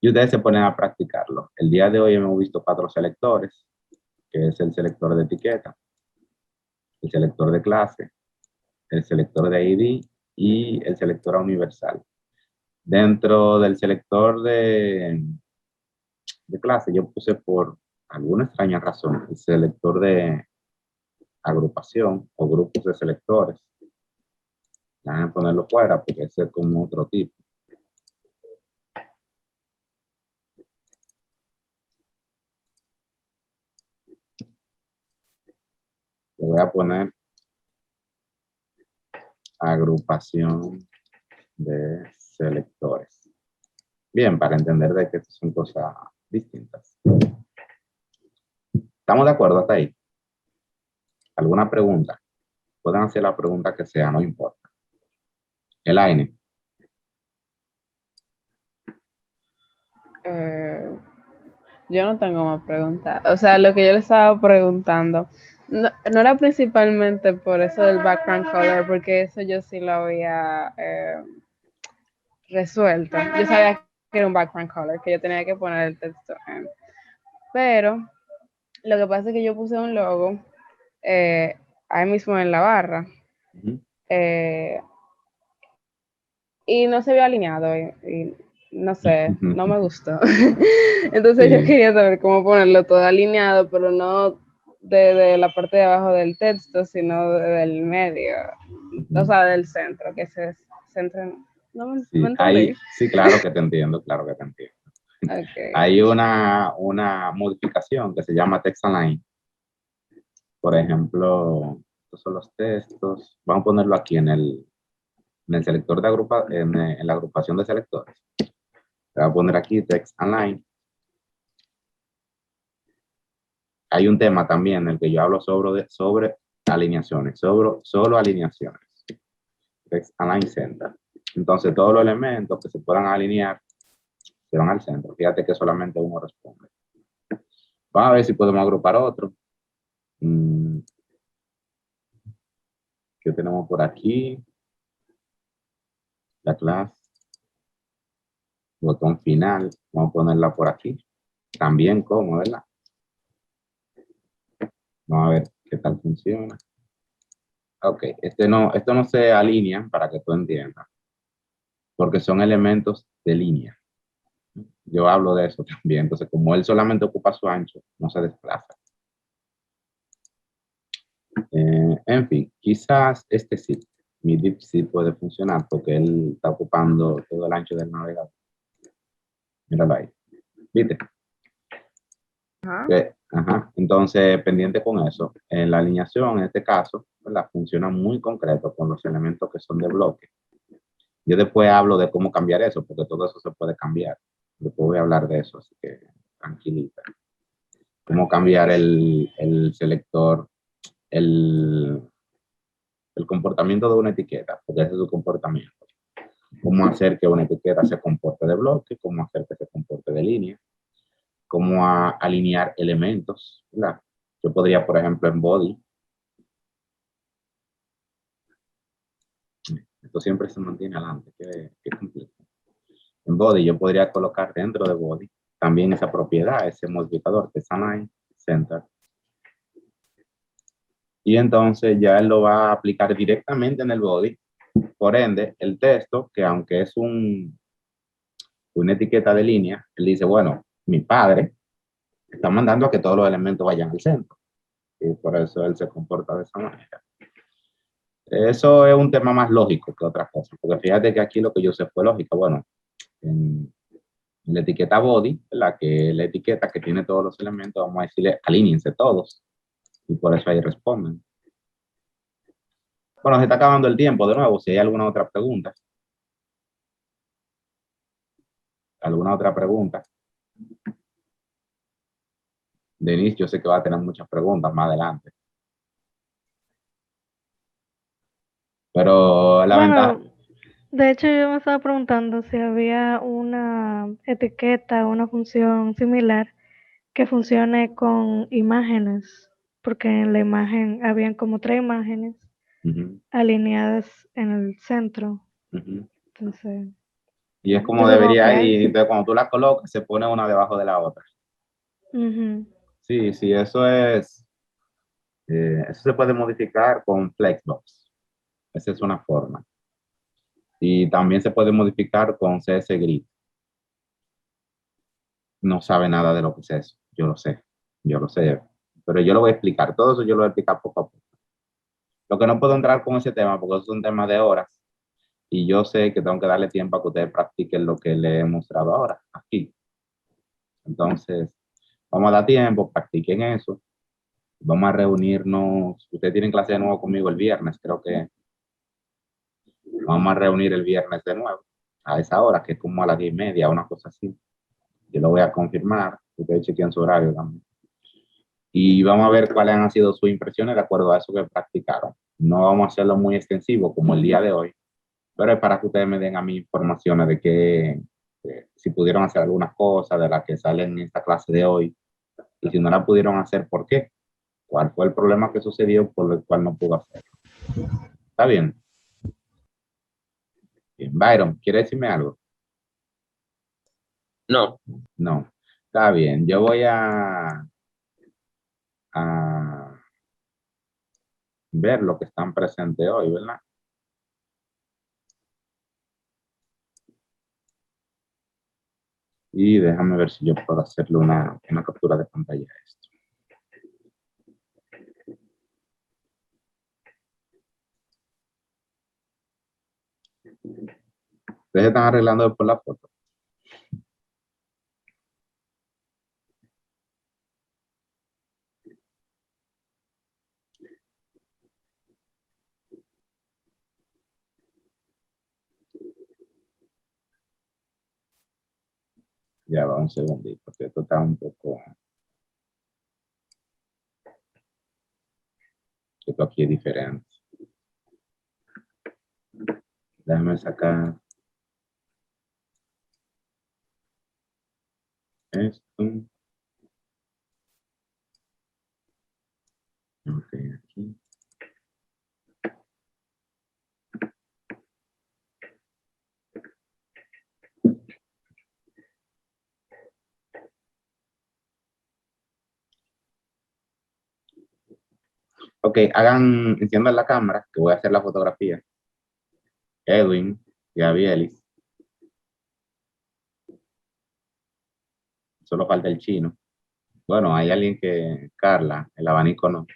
Speaker 1: Y ustedes se ponen a practicarlo. El día de hoy hemos visto 4 selectores, que es el selector de etiqueta, el selector de clase, el selector de ID y el selector universal. Dentro del selector de clase, yo puse por alguna extraña razón el selector de agrupación o grupos de selectores. Déjenme ponerlo fuera porque ese es como otro tipo. Le voy a poner agrupación de selectores. Bien, para entender de que estas son cosas distintas. ¿Estamos de acuerdo hasta ahí? ¿Alguna pregunta? Pueden hacer la pregunta que sea, no importa. Elaine.
Speaker 3: Yo no tengo más preguntas. O sea, lo que yo le estaba preguntando, no era principalmente por eso del background color, porque eso yo sí lo había resuelto. Yo sabía que era un background color, que yo tenía que poner el texto en. Pero lo que pasa es que yo puse un logo ahí mismo en la barra. Y no se vio alineado y no sé, no me gustó. Entonces
Speaker 1: Sí.
Speaker 3: yo quería saber cómo ponerlo todo alineado, pero no de la parte de abajo del texto, sino del medio, o sea, del centro, que se centre. No me
Speaker 1: Sí,
Speaker 3: entendí.
Speaker 1: sí, claro que te entiendo, claro que te entiendo.
Speaker 3: Okay.
Speaker 1: Hay una modificación que se llama text align. Por ejemplo, estos son los textos. Vamos a ponerlo aquí en el selector de en la agrupación de selectores. Le voy a poner aquí text align. Hay un tema también en el que yo hablo sobre alineaciones, solo alineaciones. Text align center. Entonces, todos los elementos que se puedan alinear se van al centro. Fíjate que solamente uno responde. Vamos a ver si podemos agrupar otro. Que ¿Qué tenemos por aquí? La clase. Botón final. Vamos a ponerla por aquí. También como, ¿verdad? Vamos a ver qué tal funciona. Ok, esto no se alinea para que tú entiendas, porque son elementos de línea. Yo hablo de eso también. Entonces, como él solamente ocupa su ancho, no se desplaza. En fin, quizás este sí, mi div sí puede funcionar porque él está ocupando todo el ancho del navegador. Míralo ahí. ¿Viste?
Speaker 2: Ajá.
Speaker 1: Ajá. Entonces, pendiente con eso. En la alineación, en este caso, ¿verdad? Funciona muy concreto con los elementos que son de bloque. Yo después hablo de cómo cambiar eso, porque todo eso se puede cambiar. Después voy a hablar de eso, así que tranquilita. Cómo cambiar el selector, el comportamiento de una etiqueta, porque ese es su comportamiento. Cómo hacer que una etiqueta se comporte de bloque, cómo hacer que se comporte de línea, cómo alinear elementos, ¿verdad? Yo podría, por ejemplo, en body, esto siempre se mantiene adelante, qué complejo. En body yo podría colocar dentro de body también esa propiedad, ese modificador que es align, center. Y entonces ya él lo va a aplicar directamente en el body. Por ende, el texto, que aunque es una etiqueta de línea, él dice, bueno, mi padre está mandando a que todos los elementos vayan al centro. Y por eso él se comporta de esa manera. Eso es un tema más lógico que otra cosa, porque fíjate que aquí lo que yo sé fue lógica. Bueno, en la etiqueta body, la que la etiqueta que tiene todos los elementos, vamos a decirle alíñense todos. Y por eso ahí responden. Bueno, se está acabando el tiempo de nuevo. Si hay alguna otra pregunta. ¿Alguna otra pregunta? Denise, yo sé que va a tener muchas preguntas más adelante. Pero la ventaja...
Speaker 6: Bueno, de hecho yo me estaba preguntando si había una etiqueta o una función similar que funcione con imágenes, porque en la imagen habían como 3 imágenes
Speaker 1: Ujú,
Speaker 6: alineadas en el centro.
Speaker 1: ujú.
Speaker 6: Entonces,
Speaker 1: Y es como
Speaker 6: yo supongo que
Speaker 1: debería
Speaker 6: hay.
Speaker 1: ir. Entonces, cuando tú la colocas, se pone una debajo de la otra.
Speaker 6: Ujú.
Speaker 1: Sí, sí, eso es... eso se puede modificar con Flexbox. Esa es una forma. Y también se puede modificar con CS Grid. No sabe nada de lo que es eso. Yo lo sé. Pero yo lo voy a explicar. Todo eso yo lo voy a explicar poco a poco. Lo que no puedo entrar con ese tema, porque es un tema de horas. Y yo sé que tengo que darle tiempo a que ustedes practiquen lo que les he mostrado ahora, aquí. Entonces, vamos a dar tiempo, practiquen eso. Vamos a reunirnos. Ustedes tienen clase de nuevo conmigo el viernes, creo que vamos a reunir el viernes de nuevo, a esa hora, que es como a las 10:30, una cosa así. Yo lo voy a confirmar, ustedes chequen su horario también. Y vamos a ver cuáles han sido sus impresiones de acuerdo a eso que practicaron. No vamos a hacerlo muy extensivo como el día de hoy, pero es para que ustedes me den a mí informaciones de que si pudieron hacer algunas cosas de las que salen en esta clase de hoy, y si no la pudieron hacer, ¿por qué? ¿Cuál fue el problema que sucedió por el cual no pudo hacerlo? ¿Está bien? Bien. Byron, ¿quiere decirme algo?
Speaker 4: No.
Speaker 1: No. Está bien. Yo voy a ver lo que están presentes hoy, ¿verdad? Y déjame ver si yo puedo hacerle una captura de pantalla a esto. Ustedes están arreglando después la foto. Ya va un segundito, porque esto está un poco... Esto aquí es diferente. Déjame sacar esto. Ok, aquí. Ok, enciendan la cámara, que voy a hacer la fotografía. Edwin, Gabielis. Solo falta el chino. Bueno, hay alguien que, Carla, el abanico no.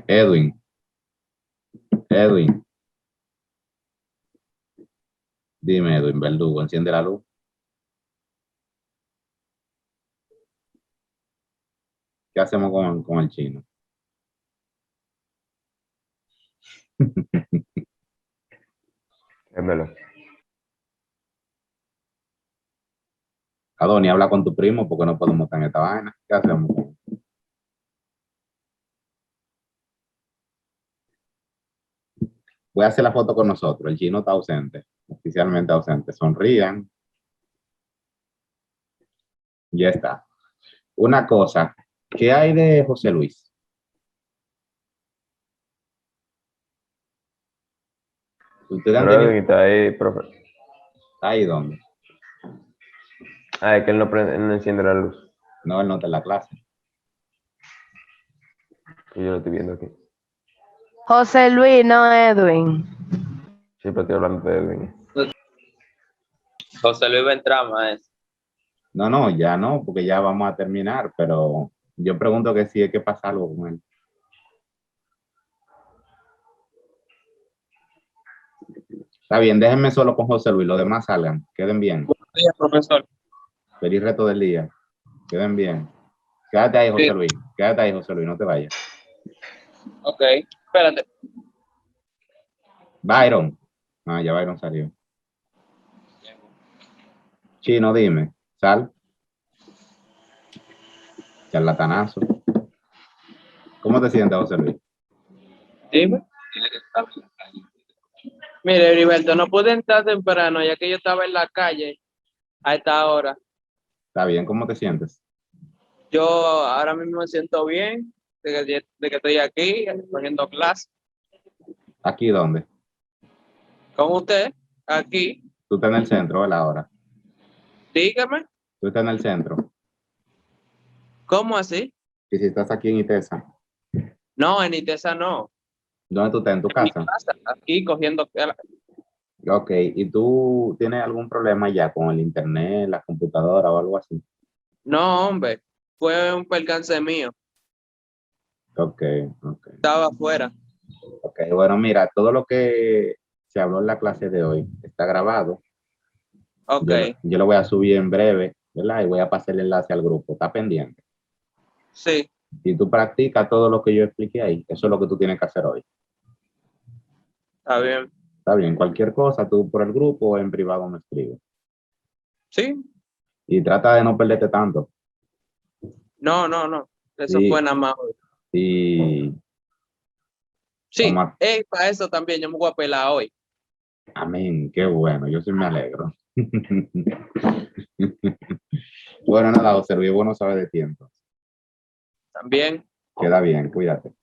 Speaker 1: Edwin, Edwin. Dime, Edwin, verdugo, enciende la luz. ¿Qué hacemos con el chino?
Speaker 5: Démelo.
Speaker 1: Adoni, habla con tu primo porque no podemos estar en esta vaina. ¿Qué hacemos? Voy a hacer la foto con nosotros. El chino está ausente, oficialmente ausente. Sonrían. Ya está. Una cosa, ¿qué hay de José Luis? ¿Ustedes han
Speaker 5: Pero
Speaker 1: tenido?
Speaker 5: Edwin está ahí, profe.
Speaker 1: ¿Ahí dónde?
Speaker 5: Ah, es que él no enciende la luz.
Speaker 1: No, él no está en la clase.
Speaker 5: Y yo lo estoy viendo aquí.
Speaker 2: José Luis, no Edwin.
Speaker 5: Siempre estoy hablando de Edwin.
Speaker 7: José Luis Beltrán, maestro.
Speaker 1: No, ya no, porque ya vamos a terminar, pero yo pregunto que si hay que pasar algo con él. Está bien, déjenme solo con José Luis, los demás salgan, queden bien.
Speaker 7: Buenos días, profesor.
Speaker 1: Feliz resto del día, queden bien. Quédate ahí, José
Speaker 7: Sí.
Speaker 1: Luis, quédate ahí, José Luis, no te vayas.
Speaker 7: Ok, espérate.
Speaker 1: Byron, ya Byron salió. Chino, dime, sal. Charlatanazo. ¿Cómo te sientes, José Luis?
Speaker 7: Dime. Mire, Heriberto, no pude entrar temprano ya que yo estaba en la calle a esta hora.
Speaker 1: ¿Está bien? ¿Cómo te sientes?
Speaker 7: Yo ahora mismo me siento bien de que estoy aquí poniendo clase
Speaker 1: ¿Aquí dónde?
Speaker 7: con usted, aquí.
Speaker 1: Tú estás en el centro, ¿verdad? Ahora.
Speaker 7: Dígame,
Speaker 1: Tú estás en el centro.
Speaker 7: ¿cómo así?
Speaker 1: Y si estás aquí en Itesa,
Speaker 7: No, en ITESA no.
Speaker 1: ¿dónde tú estás? ¿En tu
Speaker 7: En mi
Speaker 1: casa?
Speaker 7: casa, aquí cogiendo.
Speaker 1: Ok, ¿y tú tienes algún problema ya con el internet, la computadora o algo así?
Speaker 7: No, hombre, fue un percance mío.
Speaker 1: Ok, ok.
Speaker 7: Estaba afuera.
Speaker 1: Ok, bueno, mira, todo lo que se habló en la clase de hoy está grabado.
Speaker 7: Ok,
Speaker 1: Yo lo voy a subir en breve, ¿verdad? Y voy a pasar el enlace al grupo. Está pendiente.
Speaker 7: sí,
Speaker 1: Si tú practicas todo lo que yo expliqué ahí, eso es lo que tú tienes que hacer hoy.
Speaker 7: está bien.
Speaker 1: Está bien, cualquier cosa, tú por el grupo o en privado me escribes.
Speaker 7: Sí,
Speaker 1: Y trata de no perderte tanto.
Speaker 7: no. Eso
Speaker 1: Sí,
Speaker 7: fue nada más hoy.
Speaker 1: y
Speaker 7: Sí,
Speaker 1: vamos a-
Speaker 7: para eso también yo me voy a pelar hoy.
Speaker 1: Amén, qué bueno, yo sí me alegro. Bueno, nada, José Luis, bueno saber de tiempo.
Speaker 7: También.
Speaker 1: Queda bien, cuídate.